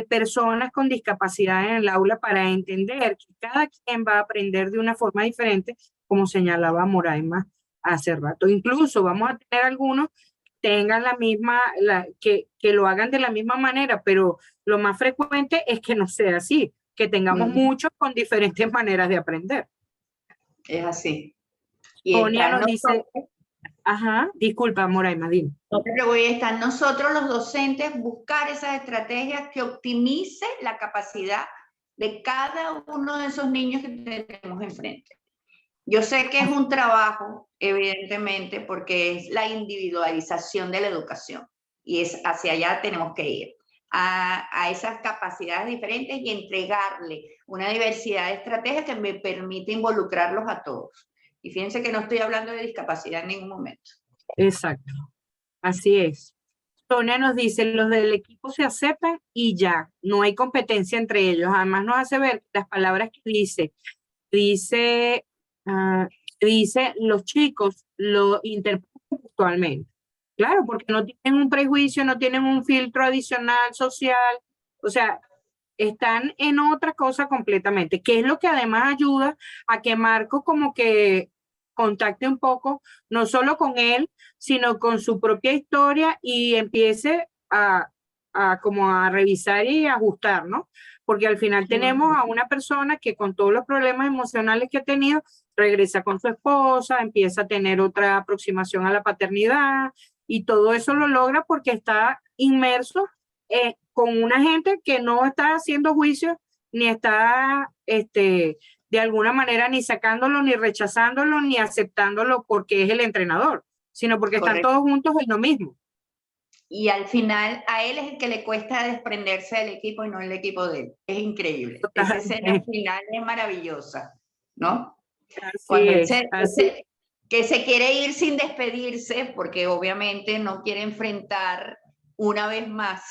personas con discapacidad en el aula para entender que cada quien va a aprender de una forma diferente, como señalaba Moraima hace rato. Incluso vamos a tener algunos que tengan la misma, que lo hagan de la misma manera, pero lo más frecuente es que no sea así, que tengamos muchos con diferentes maneras de aprender. Es así. Y Sonia nos dice, disculpa, Moraima, dime. No te preocupes, están nosotros los docentes buscar esas estrategias que optimice la capacidad de cada uno de esos niños que tenemos enfrente. Yo sé que es un trabajo, evidentemente, porque es la individualización de la educación y es hacia allá tenemos que ir, a esas capacidades diferentes y entregarle una diversidad de estrategias que me permite involucrarlos a todos. Y fíjense que no estoy hablando de discapacidad en ningún momento. Exacto, así es. Sonia nos dice, los del equipo se aceptan y ya, no hay competencia entre ellos. Además nos hace ver las palabras que dice, los chicos lo interpretan textualmente. Claro, porque no tienen un prejuicio, no tienen un filtro adicional social, o sea, están en otra cosa completamente, que es lo que además ayuda a que Marco como que contacte un poco, no solo con él, sino con su propia historia y empiece a como a revisar y ajustar, ¿no? Porque al final tenemos a una persona que con todos los problemas emocionales que ha tenido, regresa con su esposa, empieza a tener otra aproximación a la paternidad y todo eso lo logra porque está inmerso con una gente que no está haciendo juicios ni está de alguna manera ni sacándolo, ni rechazándolo, ni aceptándolo porque es el entrenador, sino porque están todos juntos en lo mismo. Y al final a él es el que le cuesta desprenderse del equipo y no el equipo de él. Es increíble. Esa escena final es maravillosa, ¿no? Cuando él que se quiere ir sin despedirse porque obviamente no quiere enfrentar una vez más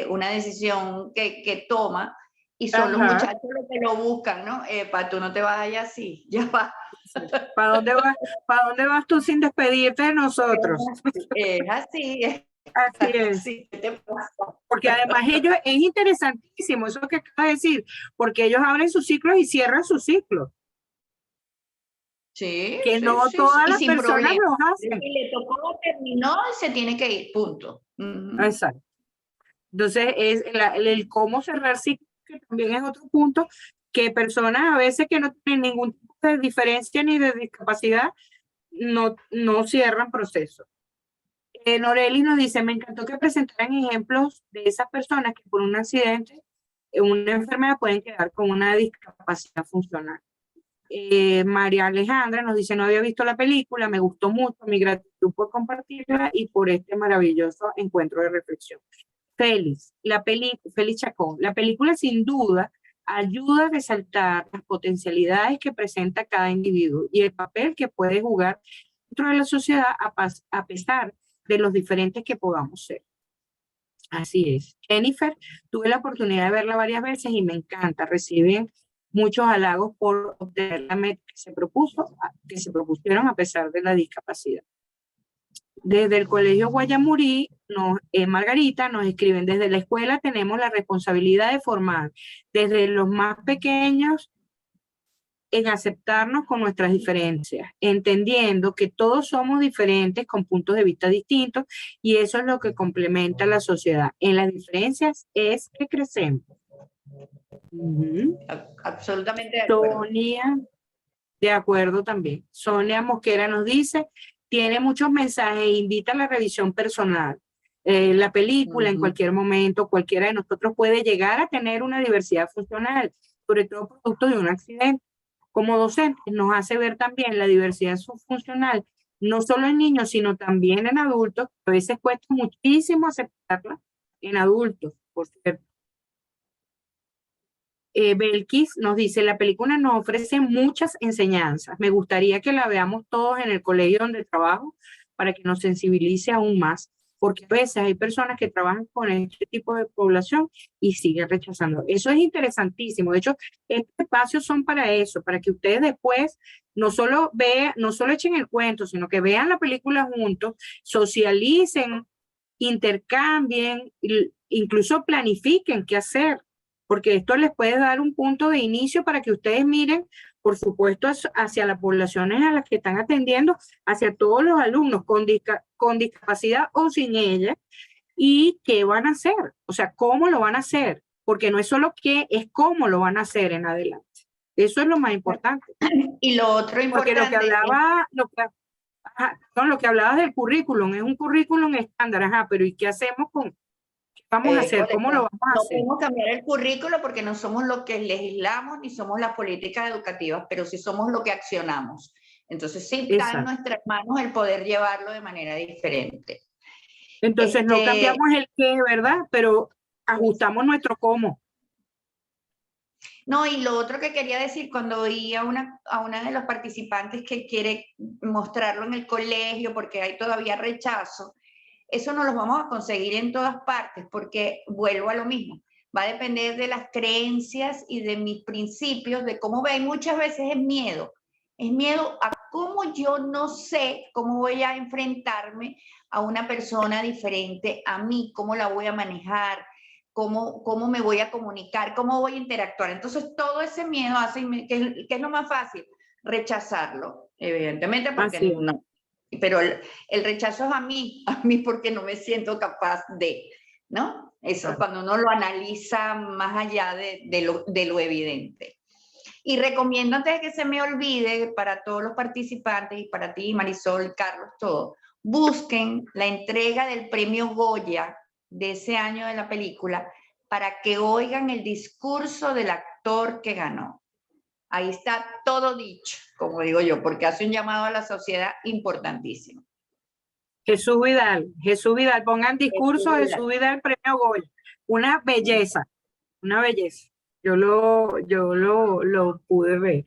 una decisión que toma y son los muchachos los que lo buscan, ¿no? Tú no te vas allá así, ya va. ¿Para dónde vas tú sin despedirte de nosotros? Es así, así es. Porque además ellos, es interesantísimo eso que acabas de decir, porque ellos abren sus ciclos y cierran sus ciclos. Sí, que no todas las personas lo hacen. Si le tocó, terminó y se tiene que ir, punto. Exacto. Entonces, es el cómo cerrar ciclos, que también es otro punto, que personas a veces que no tienen ningún tipo de diferencia ni de discapacidad, no cierran procesos. Noreli nos dice, me encantó que presentaran ejemplos de esas personas que por un accidente, una enfermedad pueden quedar con una discapacidad funcional. María Alejandra nos dice, no había visto la película, me gustó mucho, mi gratitud por compartirla y por este maravilloso encuentro de reflexión. Félix Chacón. La película sin duda ayuda a resaltar las potencialidades que presenta cada individuo y el papel que puede jugar dentro de la sociedad a pesar de los diferentes que podamos ser. Así es. Jennifer, tuve la oportunidad de verla varias veces y me encanta. Reciben muchos halagos por obtener la meta que se propusieron a pesar de la discapacidad. Desde el Colegio Guayamurí, Margarita, nos escriben: desde la escuela tenemos la responsabilidad de formar desde los más pequeños en aceptarnos con nuestras diferencias, entendiendo que todos somos diferentes con puntos de vista distintos y eso es lo que complementa la sociedad. En las diferencias es que crecemos. Absolutamente de acuerdo. Sonia, de acuerdo también. Sonia Mosquera nos dice: tiene muchos mensajes, invita a la revisión personal. La película en cualquier momento, cualquiera de nosotros puede llegar a tener una diversidad funcional, sobre todo producto de un accidente. Como docentes nos hace ver también la diversidad funcional, no solo en niños, sino también en adultos. A veces cuesta muchísimo aceptarla en adultos, por cierto. Belkis nos dice: la película nos ofrece muchas enseñanzas. Me gustaría que la veamos todos en el colegio donde trabajo para que nos sensibilice aún más, porque a veces hay personas que trabajan con este tipo de población y siguen rechazando. Eso es interesantísimo. De hecho, estos espacios son para eso, para que ustedes después no solo echen el cuento, sino que vean la película juntos, socialicen, intercambien, incluso planifiquen qué hacer, porque esto les puede dar un punto de inicio para que ustedes miren, por supuesto, hacia las poblaciones a las que están atendiendo, hacia todos los alumnos con discapacidad o sin ella, y qué van a hacer, o sea, cómo lo van a hacer, porque no es solo qué, es cómo lo van a hacer en adelante. Eso es lo más importante. Y lo otro importante... Porque lo que hablabas del currículum, es un currículum estándar, pero ¿y qué hacemos con...? Vamos a hacer, correcto. ¿cómo lo vamos a hacer? No podemos cambiar el currículo porque no somos los que legislamos ni somos las políticas educativas, pero sí somos lo que accionamos. Entonces sí está en nuestras manos el poder llevarlo de manera diferente. Entonces no cambiamos el qué, ¿verdad? Pero ajustamos nuestro cómo. No, y lo otro que quería decir, cuando oí a una de los participantes que quiere mostrarlo en el colegio porque hay todavía rechazo, eso no lo vamos a conseguir en todas partes, porque vuelvo a lo mismo. Va a depender de las creencias y de mis principios, de cómo ven. Muchas veces es miedo a cómo yo no sé cómo voy a enfrentarme a una persona diferente a mí, cómo la voy a manejar, cómo me voy a comunicar, cómo voy a interactuar. Entonces todo ese miedo hace, que es lo más fácil, rechazarlo, evidentemente, porque no. Pero el rechazo es a mí porque no me siento capaz de, ¿no? Eso cuando uno lo analiza más allá de lo evidente. Y recomiendo, antes de que se me olvide, para todos los participantes y para ti, Marisol, Carlos, todos, busquen la entrega del premio Goya de ese año de la película para que oigan el discurso del actor que ganó. Ahí está todo dicho, como digo yo, porque hace un llamado a la sociedad importantísimo. Jesús Vidal, pongan discurso, Jesús Vidal, premio Goya. Una belleza. Yo lo pude ver.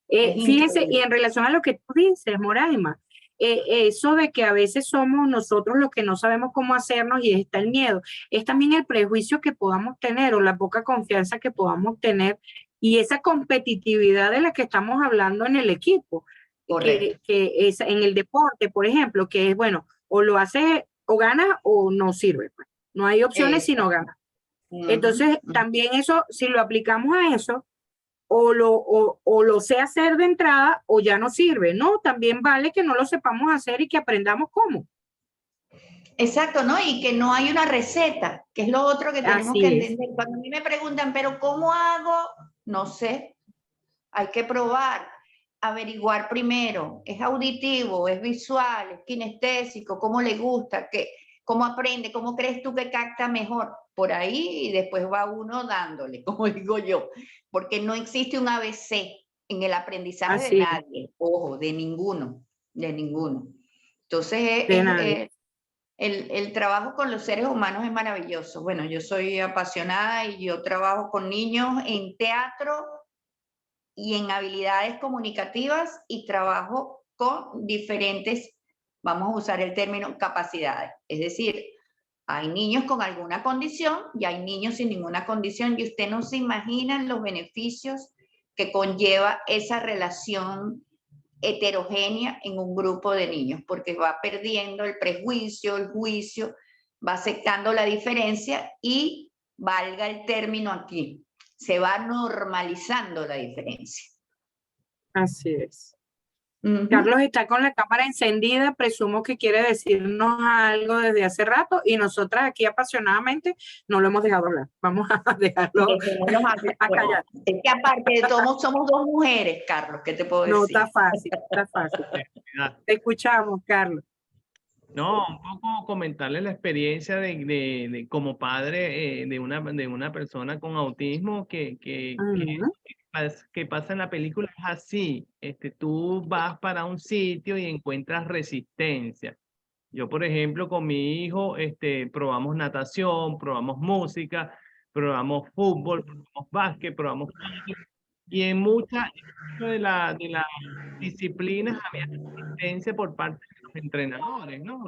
Fíjense, y en relación a lo que tú dices, Moraima, eso de que a veces somos nosotros los que no sabemos cómo hacernos y está el miedo, es también el prejuicio que podamos tener o la poca confianza que podamos tener y esa competitividad de la que estamos hablando en el equipo, que es en el deporte, por ejemplo, que es, bueno, o lo haces o ganas o no sirve. Pues. No hay opciones si no ganas. Entonces, también eso, si lo aplicamos a eso, o lo sé hacer de entrada o ya no sirve. No, también vale que no lo sepamos hacer y que aprendamos cómo. Exacto, ¿no? Y que no hay una receta, que es lo otro que tenemos que entender. Cuando a mí me preguntan, ¿pero cómo hago? No sé. Hay que probar, averiguar primero. ¿Es auditivo? ¿Es visual? ¿Es kinestésico? ¿Cómo le gusta? ¿Cómo aprende? ¿Cómo crees tú que capta mejor? Por ahí y después va uno dándole, como digo yo. Porque no existe un ABC en el aprendizaje de nadie. Ojo, de ninguno. Entonces, el trabajo con los seres humanos es maravilloso. Bueno, yo soy apasionada y yo trabajo con niños en teatro y en habilidades comunicativas y trabajo con diferentes, vamos a usar el término, capacidades. Es decir, hay niños con alguna condición y hay niños sin ninguna condición y usted no se imagina los beneficios que conlleva esa relación heterogénea en un grupo de niños, porque va perdiendo el prejuicio, el juicio, va aceptando la diferencia y, valga el término aquí, se va normalizando la diferencia. Así es. Ujú. Carlos está con la cámara encendida, presumo que quiere decirnos algo desde hace rato y nosotras aquí apasionadamente no lo hemos dejado hablar. Vamos a dejarlo a callar. Es que aparte de todo, somos dos mujeres, Carlos, ¿qué te puedo No, decir? está fácil, está fácil. Te escuchamos, Carlos. No, un poco comentarle la experiencia de como padre de una persona con autismo que pasa en la película es así. Tú vas para un sitio y encuentras resistencia. Yo, por ejemplo, con mi hijo, probamos natación, probamos música, probamos fútbol, probamos básquet, probamos fútbol, y en muchas de las disciplinas había resistencia por parte de los entrenadores, ¿no?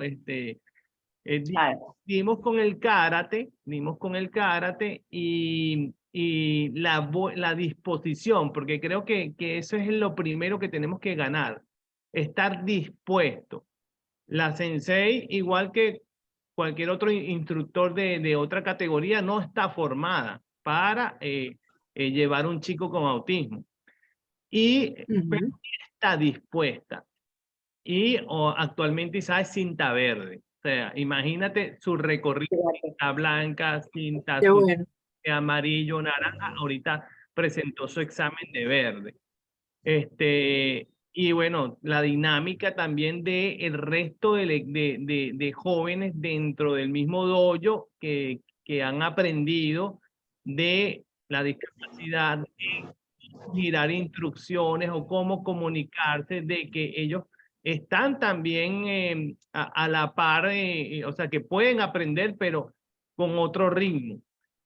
Claro. Dimos con el karate y la disposición, porque creo que eso es lo primero que tenemos que ganar, estar dispuesto. La sensei, igual que cualquier otro instructor de otra categoría, no está formada para llevar un chico con autismo. Pero está dispuesta. Actualmente Isa es cinta verde. O sea, imagínate su recorrido, cinta blanca, cinta Qué azul, bueno. amarillo, naranja. Ahorita presentó su examen de verde. Y bueno, la dinámica también de el resto de jóvenes dentro del mismo dojo que han aprendido de la discapacidad, de girar instrucciones o cómo comunicarse, de que ellos están también a la par, o sea, que pueden aprender, pero con otro ritmo.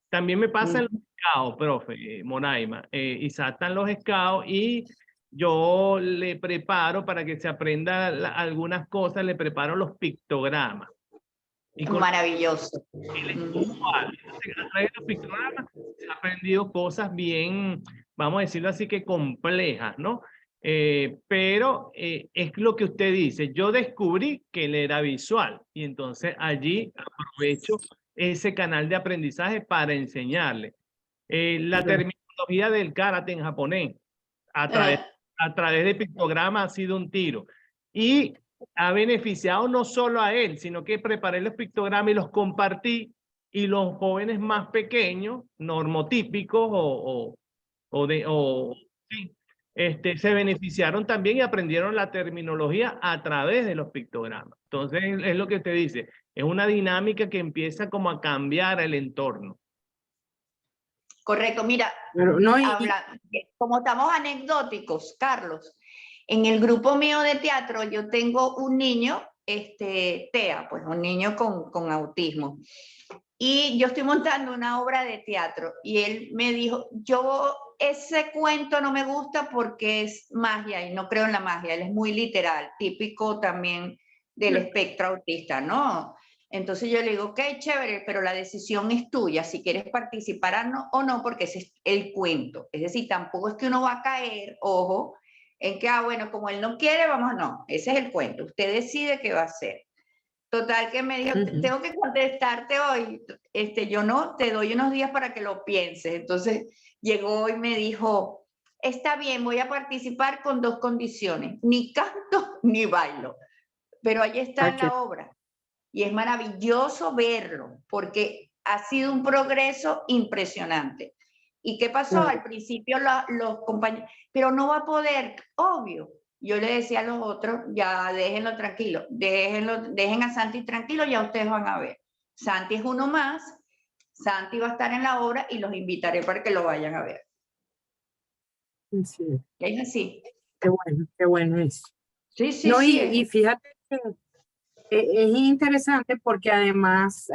También me pasa en los scouts, profe, Moraima. Isaac están los scouts y yo le preparo para que se aprenda algunas cosas, le preparo los pictogramas. Y con Maravilloso. él es igual. A través de los pictogramas se ha aprendido cosas bien, vamos a decirlo así, que complejas, ¿no? Pero es lo que usted dice. Yo descubrí que él era visual y entonces allí aprovecho ese canal de aprendizaje para enseñarle. La terminología del karate en japonés a través de pictogramas ha sido un tiro. Y ha beneficiado no solo a él, sino que preparé los pictogramas y los compartí y los jóvenes más pequeños, normotípicos sí, se beneficiaron también y aprendieron la terminología a través de los pictogramas. Entonces es lo que usted dice, es una dinámica que empieza como a cambiar el entorno. Correcto, mira, Pero no, como estamos anecdóticos, Carlos, en el grupo mío de teatro yo tengo un niño, TEA, pues un niño con autismo, y yo estoy montando una obra de teatro y él me dijo, ese cuento no me gusta porque es magia y no creo en la magia, él es muy literal, típico también del espectro autista, ¿no? Entonces yo le digo, ok, chévere, pero la decisión es tuya, si quieres participar o no, porque ese es el cuento. Es decir, tampoco es que uno va a caer, ojo, en que, bueno, como él no quiere, vamos, no, ese es el cuento. Usted decide qué va a hacer. Total, que me dijo, tengo que contestarte hoy. Yo no, te doy unos días para que lo pienses. Entonces llegó y me dijo, está bien, voy a participar con 2 condiciones, ni canto ni bailo. Pero ahí está en la obra. Y es maravilloso verlo, porque ha sido un progreso impresionante. ¿Y qué pasó? Al principio los compañeros, pero no va a poder, obvio. Yo le decía a los otros, ya déjenlo tranquilo, dejen a Santi tranquilo, ya ustedes van a ver. Santi es uno más, Santi va a estar en la obra y los invitaré para que lo vayan a ver. Sí. Es así. Qué bueno eso. Sí, sí, No, sí. y fíjate Es interesante porque además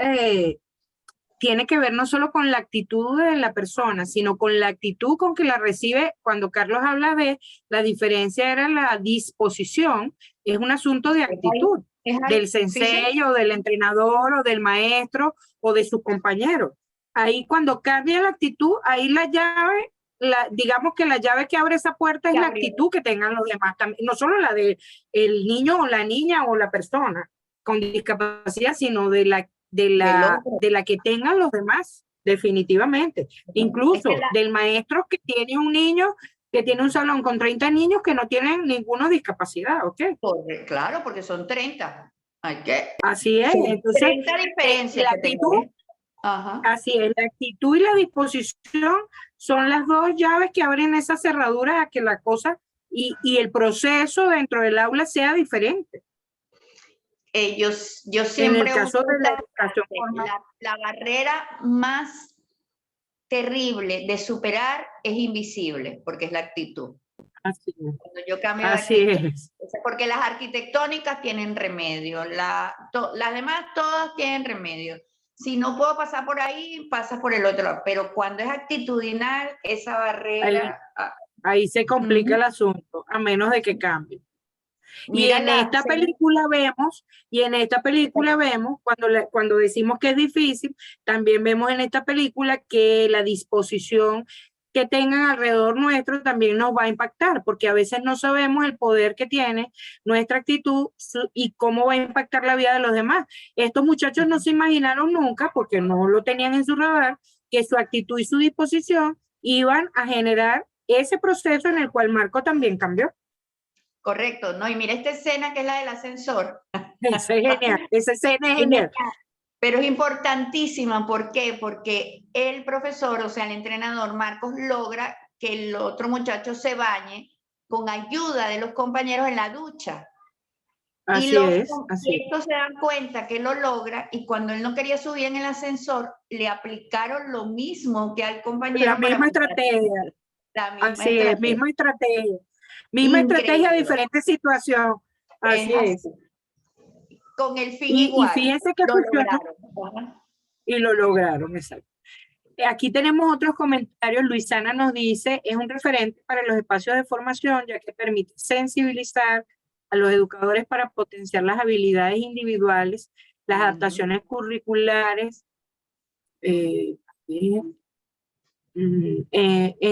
tiene que ver no solo con la actitud de la persona, sino con la actitud con que la recibe. Cuando Carlos habla de la diferencia era la disposición, es un asunto de actitud Es ahí, del sí, sí. sensei o del entrenador o del maestro o de sus compañeros. Ahí cuando cambia la actitud, ahí la llave, digamos que la llave que abre esa puerta es Que la abrió. actitud que tengan los demás, no solo la de el niño o la niña o la persona con discapacidad, sino de la que tengan los demás, definitivamente. Incluso Es que del maestro que tiene un niño, que tiene un salón con 30 niños que no tienen ninguna discapacidad, ¿ok? claro, porque son 30. Hay que... Así es. Sí, Entonces, 30 diferencias la que actitud, tenemos. Ajá. así es, la actitud y la disposición son las dos llaves que abren esa cerradura a que la cosa y el proceso dentro del aula sea diferente. Yo En siempre el caso uso de la esta educación frase, formal. la barrera más terrible de superar es invisible, porque es la actitud. Así es. Cuando yo cambio de Así actitud, es. porque las arquitectónicas tienen remedio, las demás todas tienen remedio. Si no puedo pasar por ahí, pasas por el otro lado. Pero cuando es actitudinal, esa barrera... Ahí se complica el asunto, a menos de que cambie. Mira, Y en esta película vemos, cuando decimos que es difícil, también vemos en esta película que la disposición que tengan alrededor nuestro también nos va a impactar, porque a veces no sabemos el poder que tiene nuestra actitud y cómo va a impactar la vida de los demás. Estos muchachos no se imaginaron nunca, porque no lo tenían en su radar, que su actitud y su disposición iban a generar ese proceso en el cual Marco también cambió. Correcto, ¿no? Y mira esta escena que es la del ascensor. Esa es genial, esa escena es genial. Pero es importantísima, ¿por qué? Porque el profesor, o sea, el entrenador Marcos, logra que el otro muchacho se bañe con ayuda de los compañeros en la ducha. Así es. Estos se dan cuenta que lo logra y cuando él no quería subir en el ascensor, le aplicaron lo mismo que al compañero. La misma estrategia. Así es, misma estrategia. Misma estrategia, diferente situación. Así es. Con el fin igual. Y fíjense que funcionó. Y lo lograron, exacto. Aquí tenemos otros comentarios. Luisana nos dice, es un referente para los espacios de formación, ya que permite sensibilizar a los educadores para potenciar las habilidades individuales, las adaptaciones curriculares, en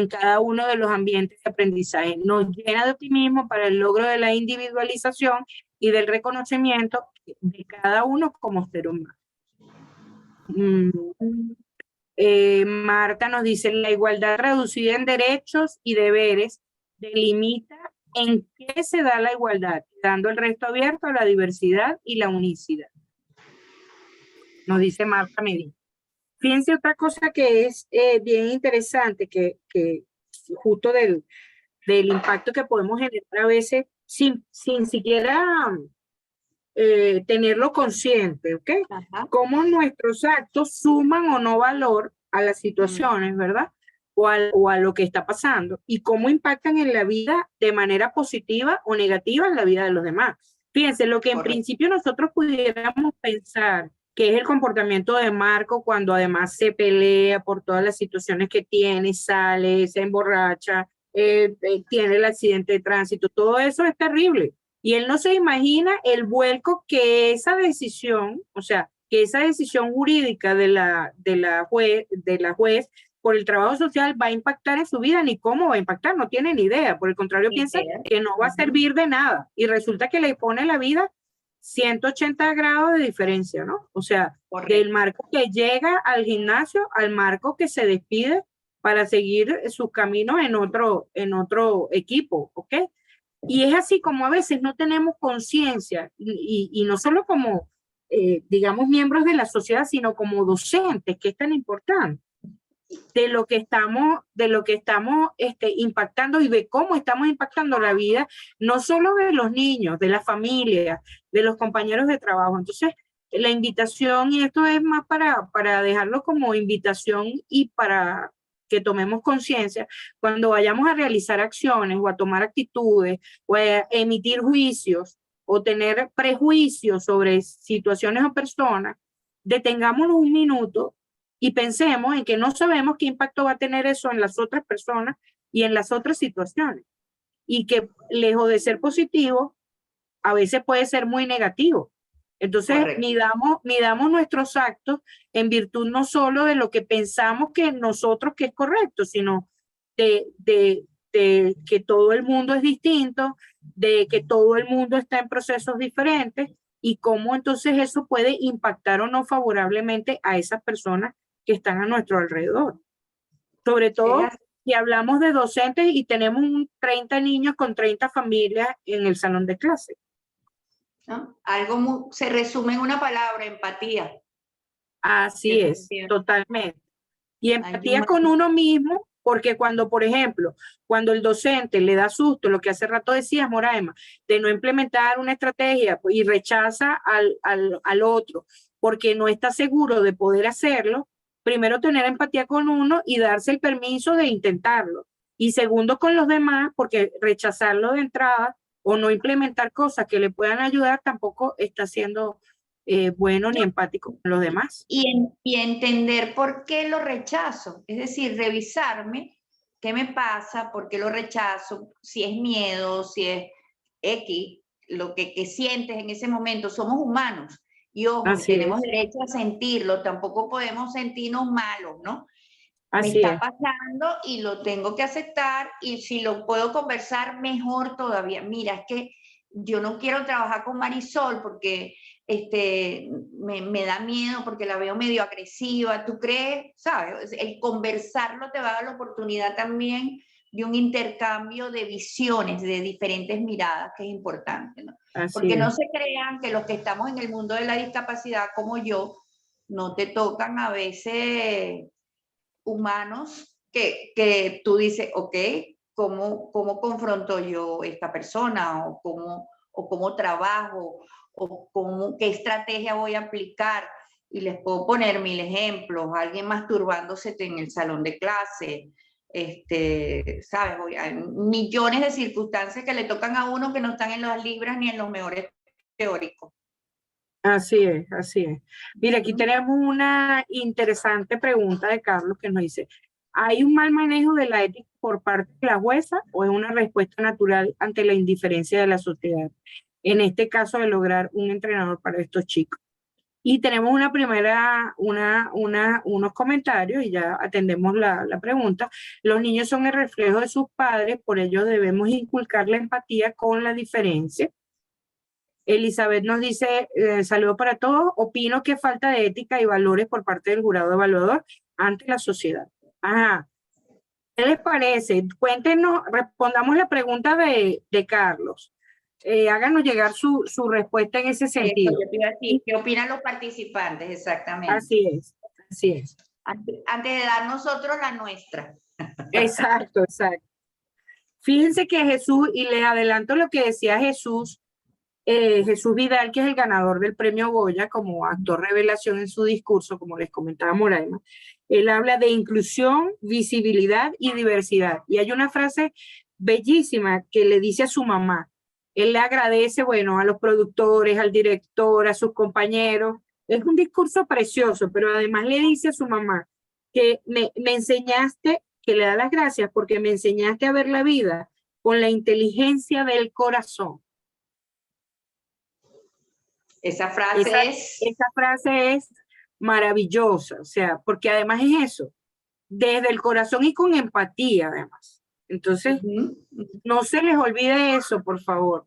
cada uno de los ambientes de aprendizaje. Nos llena de optimismo para el logro de la individualización y del reconocimiento de cada uno como ser humano. Marta nos dice, la igualdad reducida en derechos y deberes delimita en qué se da la igualdad, dando el resto abierto a la diversidad y la unicidad. Nos dice Marta Medina. Fíjense otra cosa que es bien interesante, que justo del impacto que podemos generar a veces sin siquiera tenerlo consciente, ¿ok? Cómo nuestros actos suman o no valor a las situaciones, ¿verdad? O a lo que está pasando, y cómo impactan en la vida de manera positiva o negativa en la vida de los demás. Fíjense, lo que en principio nosotros pudiéramos pensar que es el comportamiento de Marco cuando además se pelea por todas las situaciones que tiene, sale, se emborracha, tiene el accidente de tránsito, todo eso es terrible. Y él no se imagina el vuelco que esa decisión, o sea, que esa decisión jurídica de la juez por el trabajo social va a impactar en su vida, ni cómo va a impactar, no tiene ni idea. Por el contrario, piensa que no va a servir de nada. Y resulta que le pone la vida 180 grados de diferencia, ¿no? O sea, del Marco que llega al gimnasio al Marco que se despide para seguir sus caminos en otro equipo, ¿ok? Y es así como a veces no tenemos conciencia, y no solo como, digamos, miembros de la sociedad, sino como docentes, que es tan importante, de lo que estamos impactando y de cómo estamos impactando la vida, no solo de los niños, de la familia, de los compañeros de trabajo. Entonces, la invitación, y esto es más para dejarlo como invitación y para que tomemos conciencia, cuando vayamos a realizar acciones o a tomar actitudes o a emitir juicios o tener prejuicios sobre situaciones o personas, detengámonos un minuto y pensemos en que no sabemos qué impacto va a tener eso en las otras personas y en las otras situaciones. Y que lejos de ser positivo, a veces puede ser muy negativo. Entonces, midamos nuestros actos en virtud no solo de lo que pensamos que nosotros que es correcto, sino de que todo el mundo es distinto, de que todo el mundo está en procesos diferentes y cómo entonces eso puede impactar o no favorablemente a esas personas que están a nuestro alrededor. Sobre todo si hablamos de docentes y tenemos 30 niños con 30 familias en el salón de clase. ¿No? Se resume en una palabra, empatía. Así es, totalmente. Y empatía con uno mismo, porque cuando, por ejemplo, cuando el docente le da susto, lo que hace rato decías, Moraima, de no implementar una estrategia y rechaza al otro porque no está seguro de poder hacerlo, primero tener empatía con uno y darse el permiso de intentarlo. Y segundo, con los demás, porque rechazarlo de entrada o no implementar cosas que le puedan ayudar tampoco está siendo bueno ni empático con los demás. Y entender por qué lo rechazo, es decir, revisarme qué me pasa, por qué lo rechazo, si es miedo, si es X, lo que sientes en ese momento. Somos humanos y ojo, tenemos derecho a sentirlo, tampoco podemos sentirnos malos, ¿no? Me está pasando y lo tengo que aceptar, y si lo puedo conversar, mejor todavía. Mira, es que yo no quiero trabajar con Marisol porque me da miedo, porque la veo medio agresiva. ¿Tú crees? ¿Sabes? El conversarlo te va a dar la oportunidad también de un intercambio de visiones, de diferentes miradas, que es importante, ¿no? Porque no se crean que los que estamos en el mundo de la discapacidad, como yo, no te tocan a veces humanos que tú dices, ok, ¿cómo confronto yo esta persona? ¿O cómo trabajo? ¿O qué estrategia voy a aplicar? Y les puedo poner 1000 ejemplos. Alguien masturbándose en el salón de clase, ¿sabes? Hay millones de circunstancias que le tocan a uno que no están en las libras ni en los mejores teóricos. Así es, así es. Mira, aquí tenemos una interesante pregunta de Carlos que nos dice, ¿hay un mal manejo de la ética por parte de la jueza o es una respuesta natural ante la indiferencia de la sociedad? En este caso, de lograr un entrenador para estos chicos. Y tenemos unos comentarios y ya atendemos la pregunta. Los niños son el reflejo de sus padres, por ello debemos inculcar la empatía con la diferencia. Elizabeth nos dice, saludo para todos, opino que falta de ética y valores por parte del jurado evaluador ante la sociedad. Ajá. ¿Qué les parece? Cuéntenos, respondamos la pregunta de Carlos. Háganos llegar su respuesta en ese sentido. ¿Qué opinan los participantes? Exactamente. Así es, así es. Antes de dar nosotros la nuestra. Exacto, exacto. Fíjense que Jesús, y les adelanto lo que decía Jesús Vidal, que es el ganador del premio Goya como actor revelación en su discurso, como les comentaba Moraima, él habla de inclusión, visibilidad y diversidad. Y hay una frase bellísima que le dice a su mamá. Él le agradece, bueno, a los productores, al director, a sus compañeros. Es un discurso precioso, pero además le dice a su mamá que me enseñaste, que le da las gracias porque me enseñaste a ver la vida con la inteligencia del corazón. Esa frase es maravillosa, o sea, porque además es eso, desde el corazón y con empatía además. Entonces, no se les olvide eso, por favor.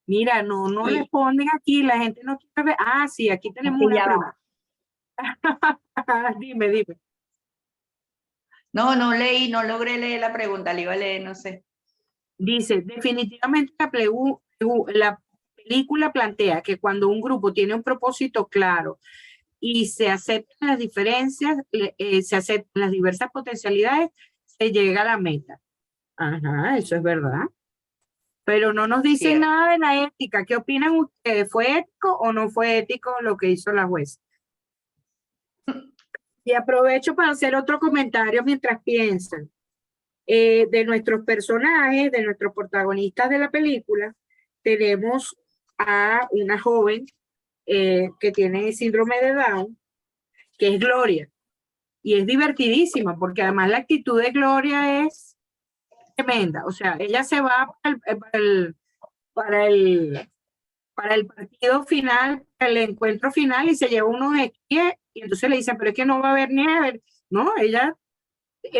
Mira, no responden aquí, la gente no quiere ver. Ah, sí, aquí tenemos una pregunta. Dime. No logré leer la pregunta, la iba a leer, no sé. Dice, definitivamente la película plantea que cuando un grupo tiene un propósito claro y se aceptan las diferencias, se aceptan las diversas potencialidades, se llega a la meta. Ajá, eso es verdad. Pero no nos dicen nada de la ética. ¿Qué opinan ustedes? ¿Fue ético o no fue ético lo que hizo la jueza? Y aprovecho para hacer otro comentario mientras piensan. De nuestros personajes, de nuestros protagonistas de la película, tenemos a una joven que tiene síndrome de Down, que es Gloria. Y es divertidísima, porque además la actitud de Gloria es tremenda. O sea, ella se va para el, para el partido final, para el encuentro final, y se lleva unos esquíes, y entonces le dicen, pero es que no va a haber nieve. No, ella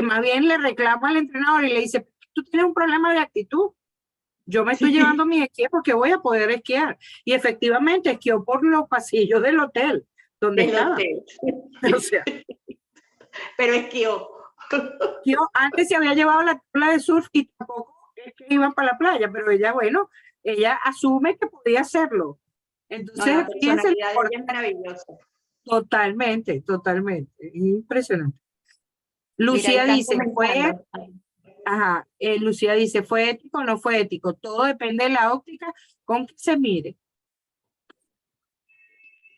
más bien le reclama al entrenador y le dice, tú tienes un problema de actitud. Yo me estoy llevando mis esquíes porque voy a poder esquiar. Y efectivamente esquió por los pasillos del hotel donde estaba. O sea, pero esquió. Antes se había llevado la tabla de surf y tampoco es que iban para la playa, pero ella, bueno, ella asume que podía hacerlo. Entonces, la fíjense, personalidad de ella es maravillosa. totalmente, totalmente, impresionante. Mira, Lucía están dice, comentando. Lucía dice, ¿fue ético o no fue ético? Todo depende de la óptica con que se mire.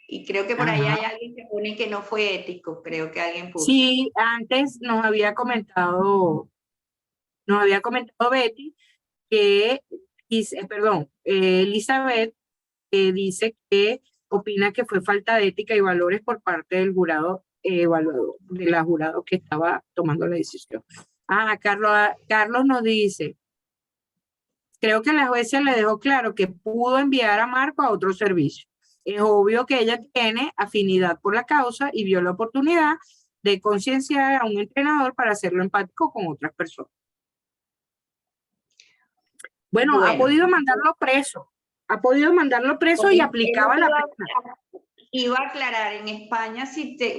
Y creo que por ahí hay alguien que pone que no fue ético, creo que alguien puso. Sí, antes nos había comentado Betty que, Elizabeth, dice que opina que fue falta de ética y valores por parte del jurado evaluador, de la jurado que estaba tomando la decisión. Carlos nos dice, creo que la jueza le dejó claro que pudo enviar a Marco a otro servicio. Es obvio que ella tiene afinidad por la causa y vio la oportunidad de concienciar a un entrenador para hacerlo empático con otras personas. Bueno, ha podido mandarlo preso. Y aplicaba la pena. Iba a aclarar, en España,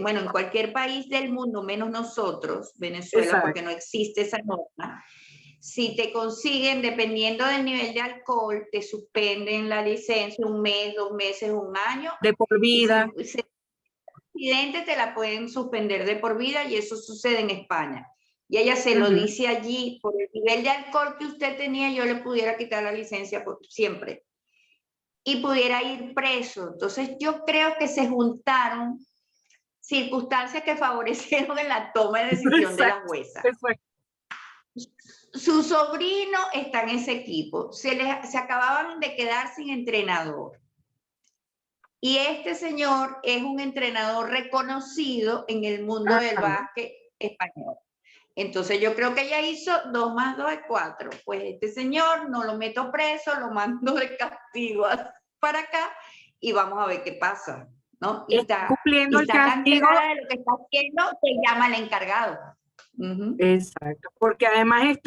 bueno, en cualquier país del mundo, menos nosotros, Venezuela, exacto, porque no existe esa norma, si te consiguen, dependiendo del nivel de alcohol, te suspenden la licencia 1 mes, 2 meses, 1 año. De por vida. Y si accidente te la pueden suspender de por vida, y eso sucede en España. Y ella se lo dice allí, por el nivel de alcohol que usted tenía, yo le pudiera quitar la licencia por siempre. Y pudiera ir preso. Entonces yo creo que se juntaron circunstancias que favorecieron en la toma de decisión de la jueza. Su sobrino está en ese equipo, se acababan de quedar sin entrenador. Y este señor es un entrenador reconocido en el mundo del básquet español. Entonces yo creo que ella hizo 2 más 2 es 4. Pues este señor no lo meto preso, lo mando de castigo para acá y vamos a ver qué pasa, ¿no? Y está cumpliendo el castigo de lo que está haciendo, se llama el encargado. Exacto, porque además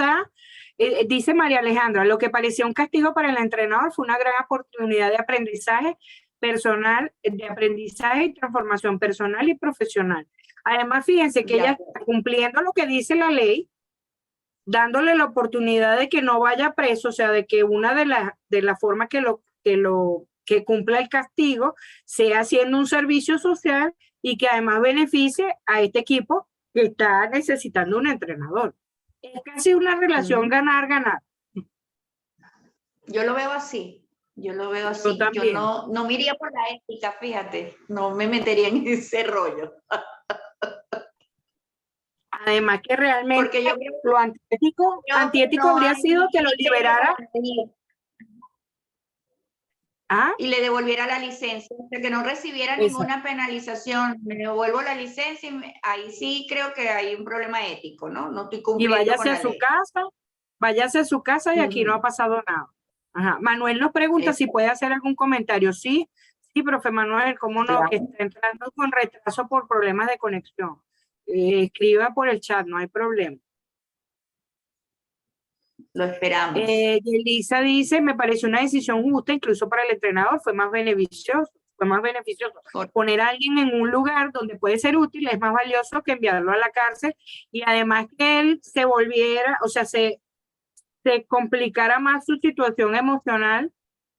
dice María Alejandra, lo que parecía un castigo para el entrenador fue una gran oportunidad de aprendizaje personal, de aprendizaje y transformación personal y profesional. Además, fíjense que ella está cumpliendo lo que dice la ley, dándole la oportunidad de que no vaya preso, o sea, de que una de las formas que cumpla el castigo sea haciendo un servicio social y que además beneficie a este equipo que está necesitando un entrenador. Es casi una relación ganar-ganar. Yo lo veo así. Yo no me iría por la ética, fíjate. No me metería en ese rollo. Además que realmente porque lo antiético habría sido que lo liberara. Y le devolviera la licencia, o sea, que no recibiera ninguna penalización. Me devuelvo la licencia y ahí sí creo que hay un problema ético, ¿no? No estoy cumpliendo con la ley. Váyase a su casa y aquí no ha pasado nada. Manuel nos pregunta si puede hacer algún comentario. Sí, profe Manuel, cómo no, que está entrando con retraso por problemas de conexión. Escriba por el chat, no hay problema. Lo esperamos. Elisa dice, me pareció una decisión justa, incluso para el entrenador, fue más beneficioso. Poner a alguien en un lugar donde puede ser útil es más valioso que enviarlo a la cárcel, y además que él se volviera, o sea, se complicara más su situación emocional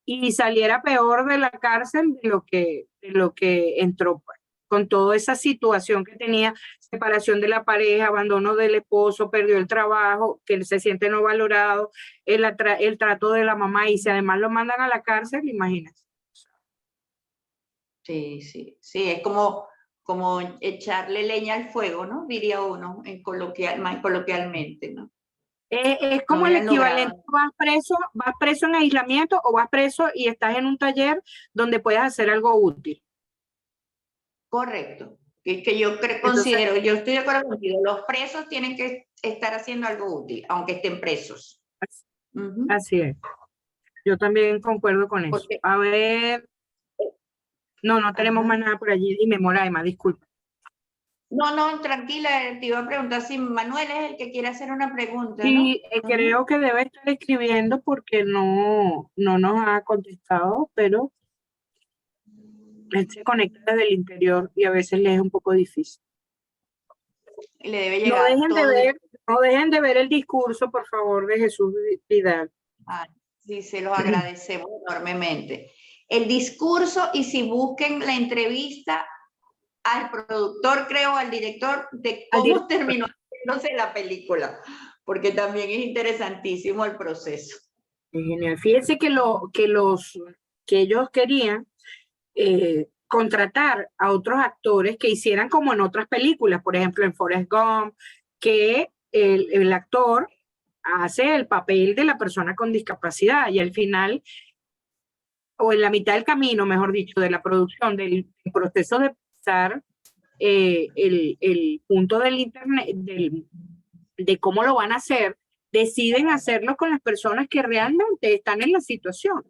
y saliera peor de la cárcel de lo que entró, con toda esa situación que tenía, separación de la pareja, abandono del esposo, perdió el trabajo, que él se siente no valorado, el trato de la mamá, y si además lo mandan a la cárcel, imagínense. Sí, es como echarle leña al fuego, ¿no? Diría uno, más coloquialmente, ¿no? Es no como el habían logrado. equivalente, vas preso en aislamiento o vas preso y estás en un taller donde puedes hacer algo útil. Correcto. Que yo Entonces, considero, yo estoy de acuerdo contigo, los presos tienen que estar haciendo algo útil, aunque estén presos. Ujú. así es. Yo también concuerdo con eso. Porque, A ver, no tenemos ajá. más nada por allí. Dime, Moraima, disculpa. No, tranquila, te iba a preguntar si Manuel es el que quiere hacer una pregunta, ¿no? Sí, creo que debe estar escribiendo porque no nos ha contestado, pero él se conecta desde el interior y a veces le es un poco difícil. Le debe No llegar dejen de todo. dejen de ver el discurso, por favor, de Jesús Vidal. Sí, se los agradecemos enormemente. El discurso, y si busquen la entrevista al productor, creo, al director, de cómo terminó haciéndose la película, porque también es interesantísimo el proceso. Es genial. Fíjense que ellos querían contratar a otros actores que hicieran como en otras películas, por ejemplo en Forrest Gump, que el actor hace el papel de la persona con discapacidad y al final, o en la mitad del camino, mejor dicho, de la producción, del proceso de pasar el punto del internet, de cómo lo van a hacer, deciden hacerlo con las personas que realmente están en la situación,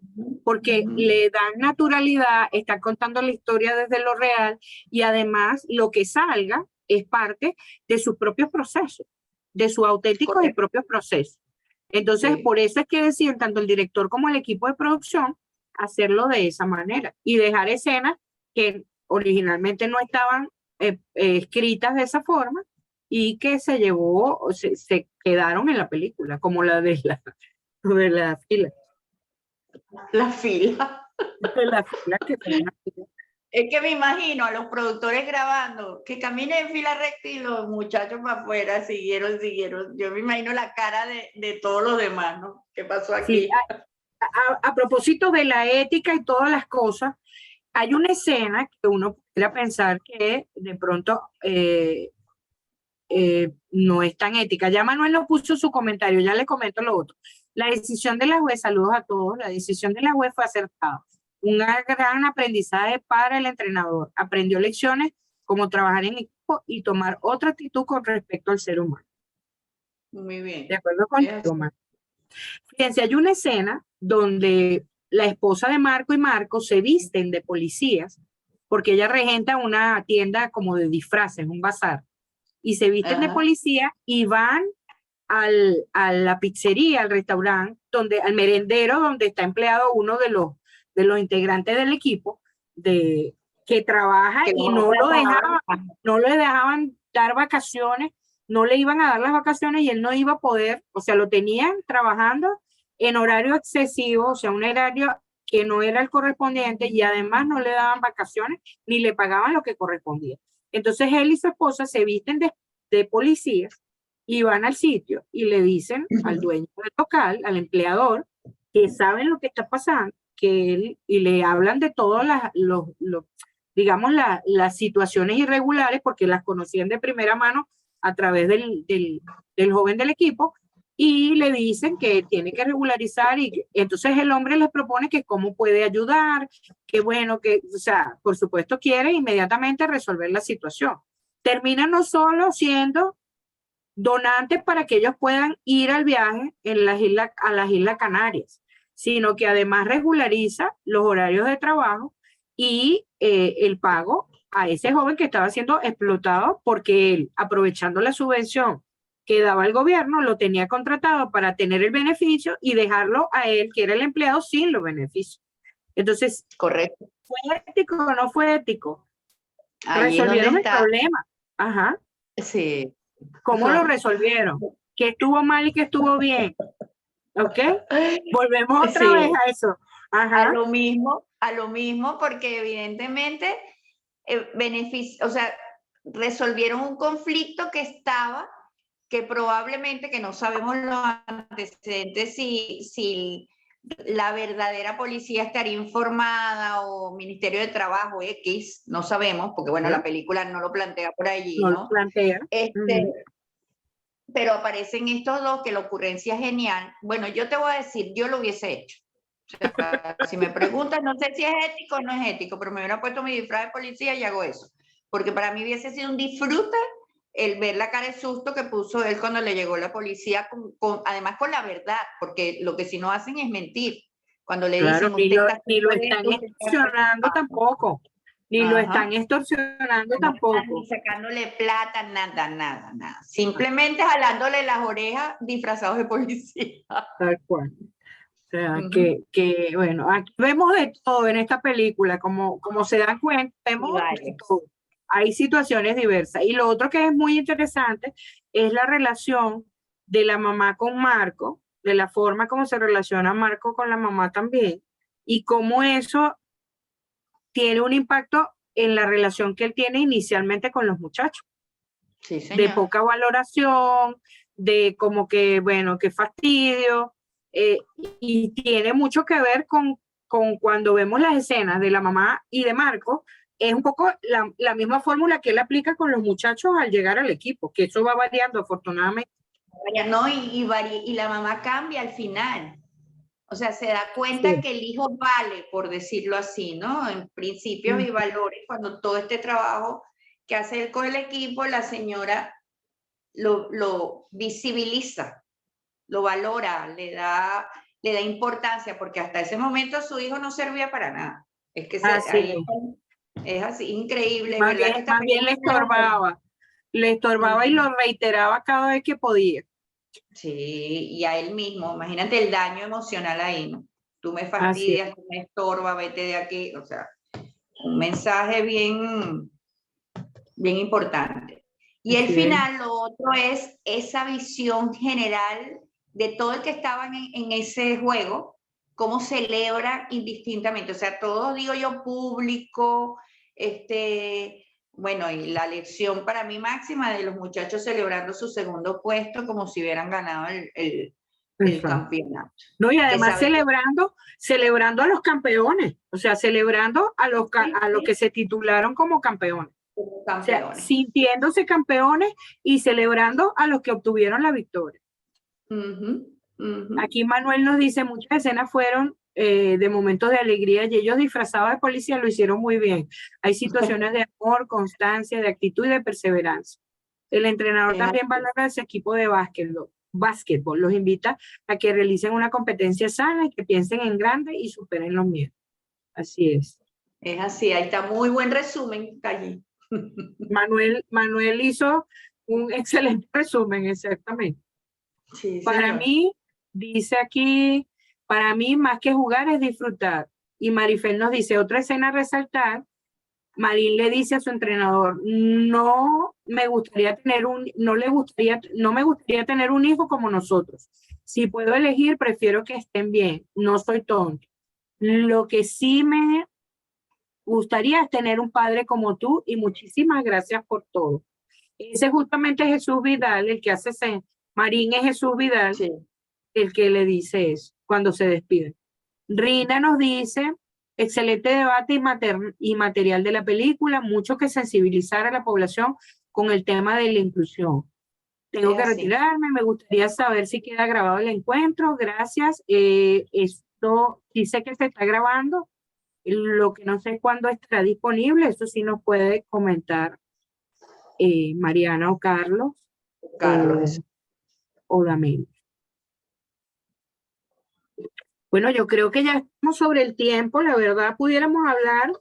porque le dan naturalidad, están contando la historia desde lo real y además lo que salga es parte de sus propios procesos, de sus auténticos y propios procesos. Entonces, por eso es que deciden tanto el director como el equipo de producción hacerlo de esa manera y dejar escenas que originalmente no estaban escritas de esa forma y que se quedaron en la película, como la de la fila. La fila. De la fila que Es que me imagino a los productores grabando, que caminen en fila recta y los muchachos para afuera siguieron. Yo me imagino la cara de todos los demás, ¿no? ¿Qué pasó aquí? Sí, a propósito de la ética y todas las cosas, hay una escena que uno podría pensar que de pronto no es tan ética. Ya Manuel lo puso su comentario, ya le comento lo otro. La decisión de la juez, saludos a todos, la decisión de la juez fue acertada. Un gran aprendizaje para el entrenador. Aprendió lecciones como trabajar en equipo y tomar otra actitud con respecto al ser humano. Muy bien. De acuerdo contigo, Marco. Fíjense, hay una escena donde la esposa de Marco y Marco se visten de policías porque ella regenta una tienda como de disfraces, un bazar, y se visten de policía y van a la pizzería, al restaurante, al merendero donde está empleado uno de los integrantes del equipo que trabaja y no le dejaban dar vacaciones, no le iban a dar las vacaciones y él no iba a poder, o sea, lo tenían trabajando en horario excesivo, o sea, un horario que no era el correspondiente y además no le daban vacaciones ni le pagaban lo que correspondía. Entonces él y su esposa se visten de policías y van al sitio y le dicen al dueño del local, al empleador, que saben lo que está pasando, y le hablan de todas digamos, las situaciones irregulares, porque las conocían de primera mano a través del joven del equipo, y le dicen que tiene que regularizar, y entonces el hombre les propone que cómo puede ayudar, que bueno, o sea, por supuesto quiere inmediatamente resolver la situación. Termina no solo siendo donantes para que ellos puedan ir al viaje a las Islas Canarias, sino que además regulariza los horarios de trabajo y el pago a ese joven que estaba siendo explotado porque él, aprovechando la subvención que daba el gobierno, lo tenía contratado para tener el beneficio y dejarlo a él, que era el empleado, sin los beneficios. Entonces, correcto. ¿fue ético o no fue ético? Ahí resolvieron el problema. Ajá. Sí. ¿Cómo lo resolvieron? ¿Qué estuvo mal y qué estuvo bien? ¿Ok? Volvemos otra vez a eso. Ajá. A lo mismo, porque evidentemente o sea, resolvieron un conflicto que probablemente, que no sabemos los antecedentes, si la verdadera policía estaría informada o Ministerio de Trabajo X, no sabemos, porque bueno, la película no lo plantea por allí, ¿no? No lo plantea. pero aparecen estos dos que la ocurrencia es genial. Bueno, yo te voy a decir, yo lo hubiese hecho. O sea, si me preguntan, no sé si es ético o no es ético, pero me hubiera puesto mi disfraz de policía y hago eso. Porque para mí hubiese sido un disfrute el ver la cara de susto que puso él cuando le llegó la policía, además con la verdad, porque lo que si no hacen es mentir. Cuando le Claro, dicen, usted está ni lo haciendo están esto, usted está extorsionando haciendo... tampoco. Ni lo Ajá. están extorsionando No están tampoco. ni sacándole plata, nada, nada, nada. Simplemente jalándole las orejas disfrazados de policía. Tal cual. O sea, Ujú. bueno, aquí vemos de todo en esta película, como se dan cuenta, vemos de vale. todo. Hay situaciones diversas. Y lo otro que es muy interesante es la relación de la mamá con Marco, de la forma como se relaciona Marco con la mamá también, y cómo eso tiene un impacto en la relación que él tiene inicialmente con los muchachos. Sí, De señor. poca valoración, de como que, bueno, qué fastidio, y tiene mucho que ver con cuando vemos las escenas de la mamá y de Marco, es un poco la misma fórmula que él aplica con los muchachos al llegar al equipo, que eso va variando afortunadamente. No, y la mamá cambia al final. O sea, se da cuenta Sí. que el hijo vale, por decirlo así, ¿no? En principios y valores, cuando todo este trabajo que hace él con el equipo, la señora lo visibiliza, lo valora, le da importancia, porque hasta ese momento su hijo no servía para nada. Es que ahí es así, increíble, Más ¿verdad? bien, Que esta le estorbaba y lo reiteraba cada vez que podía. Sí, y a él mismo, imagínate el daño emocional ahí, ¿no? Tú me Así fastidias, tú me estorbas, vete de aquí, o sea, un mensaje bien, bien importante. Y el Así es. final, lo otro es esa visión general de todo el que estaban en ese juego, cómo celebra indistintamente, o sea, todo, digo yo, público, bueno, y la lección para mí máxima de los muchachos celebrando su segundo puesto como si hubieran ganado el Exacto. campeonato. No, y además sabe celebrando a los campeones, o sea, celebrando a los que se titularon como campeones. como O sea, campeones. sintiéndose campeones y celebrando a los que obtuvieron la victoria. Ujú, ujú. Aquí Manuel nos dice, muchas escenas fueron de momentos de alegría y ellos disfrazados de policía lo hicieron muy bien. Hay situaciones de amor, constancia, de actitud y de perseverancia. El entrenador también valora a ese equipo de básquetbol. Los invita a que realicen una competencia sana y que piensen en grande y superen los miedos. Así es. Es así, ahí está muy buen resumen, Calle. Manuel hizo un excelente resumen, exactamente. Sí, Para señor. mí, dice aquí, para mí más que jugar es disfrutar. Y Marifel nos dice, otra escena a resaltar, Marín le dice a su entrenador, no me gustaría tener no me gustaría tener un hijo como nosotros. Si puedo elegir, prefiero que estén bien, no soy tonto. Lo que sí me gustaría es tener un padre como tú y muchísimas gracias por todo. Ese es justamente Jesús Vidal, el que hace Marín es Jesús Vidal, Sí. el que le dice eso cuando se despide. Rina nos dice, excelente debate y material de la película, mucho que sensibilizar a la población con el tema de la inclusión. Tengo que retirarme, me gustaría saber si queda grabado el encuentro, gracias. Esto dice que se está grabando, lo que no sé cuándo estará disponible, eso sí nos puede comentar Mariana o Carlos. O Damel. Bueno, yo creo que ya estamos sobre el tiempo, la verdad pudiéramos hablar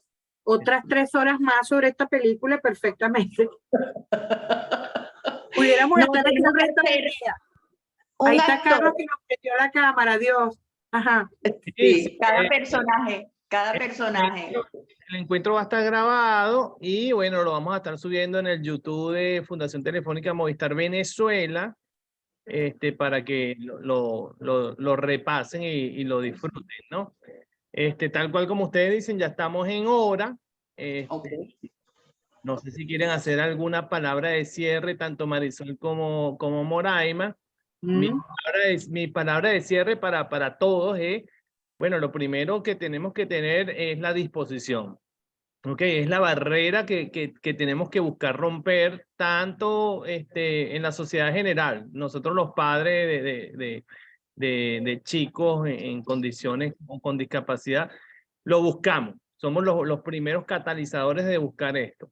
otras 3 horas más sobre esta película perfectamente. Pudiéramos estar aquí el resto del día. Ahí está Carlos que nos metió la cámara, Dios. Ajá. Sí, cada personaje. El encuentro va a estar grabado y bueno, lo vamos a estar subiendo en el YouTube de Fundación Telefónica Movistar Venezuela, para que lo repasen y lo disfruten, ¿no? Tal cual como ustedes dicen, ya estamos en hora. No sé si quieren hacer alguna palabra de cierre, tanto Marisol como Moraima. Mi palabra de cierre para todos es, bueno, lo primero que tenemos que tener es la disposición. Ok, es la barrera que tenemos que buscar romper tanto en la sociedad general. Nosotros los padres de chicos en condiciones o con discapacidad, lo buscamos. Somos los primeros catalizadores de buscar esto,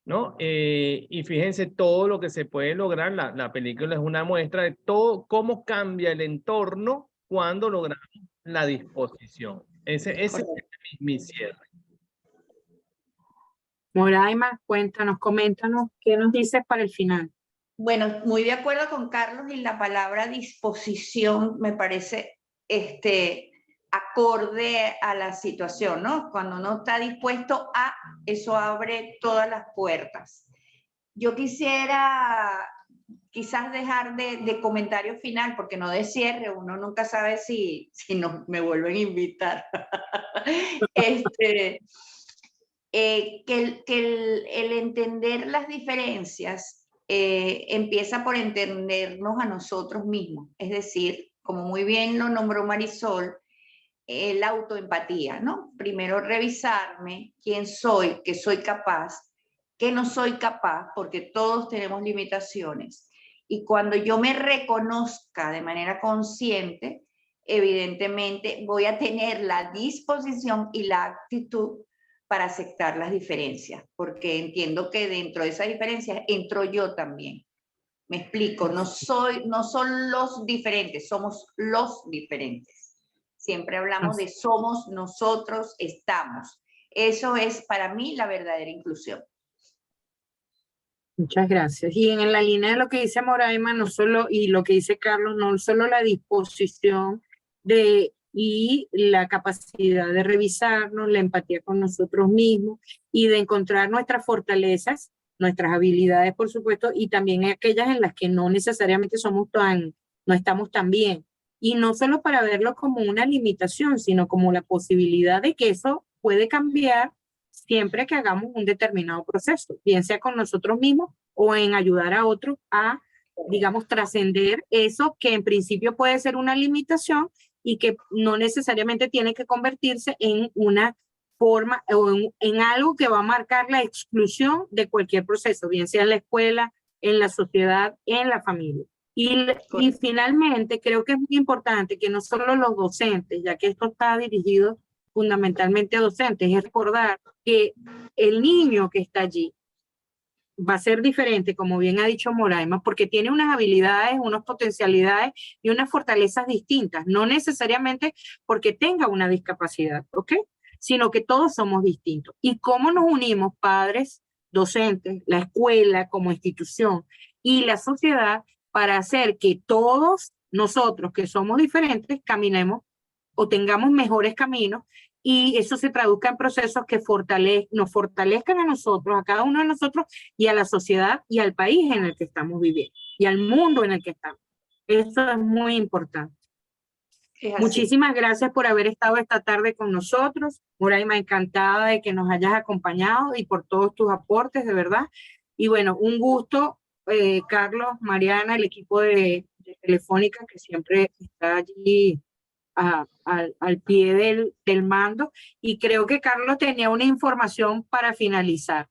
¿no? Y fíjense todo lo que se puede lograr. La película es una muestra de todo, cómo cambia el entorno cuando logramos la disposición. Ese es mi cierre. Moraima, cuéntanos, coméntanos, ¿qué nos dices para el final? Bueno, muy de acuerdo con Carlos y la palabra disposición me parece acorde a la situación, ¿no? Cuando uno está dispuesto a, eso abre todas las puertas. Yo quisiera quizás dejar de comentario final, porque no de cierre, uno nunca sabe si no me vuelven a invitar. Que el entender las diferencias empieza por entendernos a nosotros mismos, es decir, como muy bien lo nombró Marisol, la autoempatía, ¿no? Primero revisarme quién soy, qué soy capaz, qué no soy capaz, porque todos tenemos limitaciones. Y cuando yo me reconozca de manera consciente, evidentemente voy a tener la disposición y la actitud para aceptar las diferencias, porque entiendo que dentro de esas diferencias entro yo también. Me explico, no son los diferentes, somos los diferentes. Siempre hablamos de somos, nosotros, estamos. Eso es para mí la verdadera inclusión. Muchas gracias. Y en la línea de lo que dice Moraima, no solo, y lo que dice Carlos, no solo la disposición y la capacidad de revisarnos, la empatía con nosotros mismos y de encontrar nuestras fortalezas, nuestras habilidades, por supuesto, y también aquellas en las que no necesariamente no estamos tan bien. Y no solo para verlo como una limitación, sino como la posibilidad de que eso puede cambiar siempre que hagamos un determinado proceso, bien sea con nosotros mismos o en ayudar a otros a, digamos, trascender eso que en principio puede ser una limitación y que no necesariamente tiene que convertirse en una forma o en algo que va a marcar la exclusión de cualquier proceso, bien sea en la escuela, en la sociedad, en la familia. Y finalmente creo que es muy importante que no solo los docentes, ya que esto está dirigido fundamentalmente a docentes, es recordar que el niño que está allí va a ser diferente, como bien ha dicho Moraima, porque tiene unas habilidades, unas potencialidades y unas fortalezas distintas, no necesariamente porque tenga una discapacidad, ¿ok? Sino que todos somos distintos. ¿Y cómo nos unimos, padres, docentes, la escuela como institución y la sociedad para hacer que todos nosotros que somos diferentes caminemos o tengamos mejores caminos y eso se traduzca en procesos que nos fortalezcan a nosotros, a cada uno de nosotros y a la sociedad y al país en el que estamos viviendo y al mundo en el que estamos? Eso es muy importante. Muchísimas gracias por haber estado esta tarde con nosotros. Moraima, encantada de que nos hayas acompañado y por todos tus aportes, de verdad. Y bueno, un gusto, Carlos, Mariana, el equipo de Telefónica que siempre está allí al pie del mando. Y creo que Carlos tenía una información para finalizar.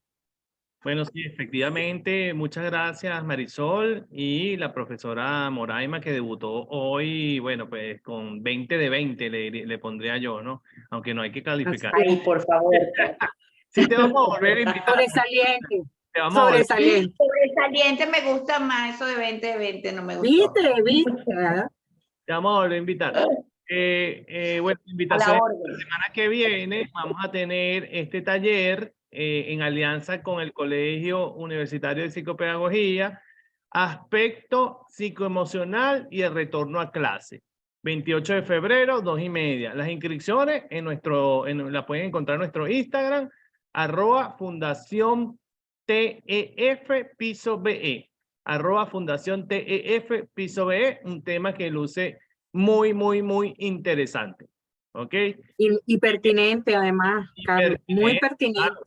Bueno, sí, efectivamente, muchas gracias Marisol y la profesora Moraima que debutó hoy, bueno, pues con 20 de 20 le pondría yo, ¿no? Aunque no hay que calificar. Ay, por favor. Sí, te vamos a volver a invitar. Sobresaliente. Te vamos a volver. Sobresaliente me gusta más, eso de 20 de 20 no me gusta. ¿Viste? Te vamos a volver a invitar. Bueno, invitación la semana que viene vamos a tener este taller en alianza con el Colegio Universitario de Psicopedagogía, aspecto psicoemocional y el retorno a clase. 28 de febrero, 2:30. Las inscripciones la pueden encontrar en nuestro Instagram, @Fundación TEF Piso BE, @Fundación TEF Piso BE, un tema que luce muy, muy, muy interesante. ¿Ok? Y pertinente además, Carlos, muy pertinente. Claro,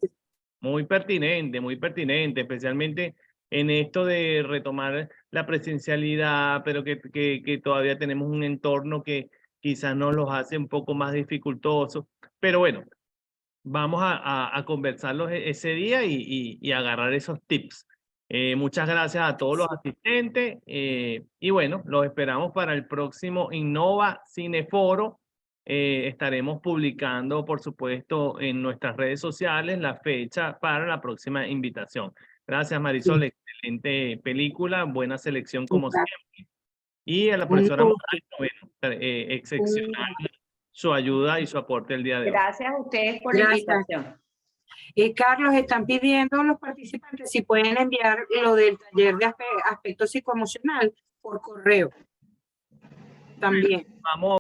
muy pertinente, especialmente en esto de retomar la presencialidad, pero que todavía tenemos un entorno que quizás nos los hace un poco más dificultosos. Pero bueno, vamos a conversarlos ese día y agarrar esos tips. Muchas gracias a todos los asistentes y bueno, los esperamos para el próximo Innova Cineforo. Estaremos publicando, por supuesto, en nuestras redes sociales la fecha para la próxima invitación. Gracias, Marisol. Excelente película, buena selección como siempre. Y a la profesora Morales, bueno, excepcional su ayuda y su aporte el día de hoy. Gracias a ustedes por la invitación. Carlos, están pidiendo los participantes si pueden enviar lo del taller de aspecto psicoemocional por correo también. Vamos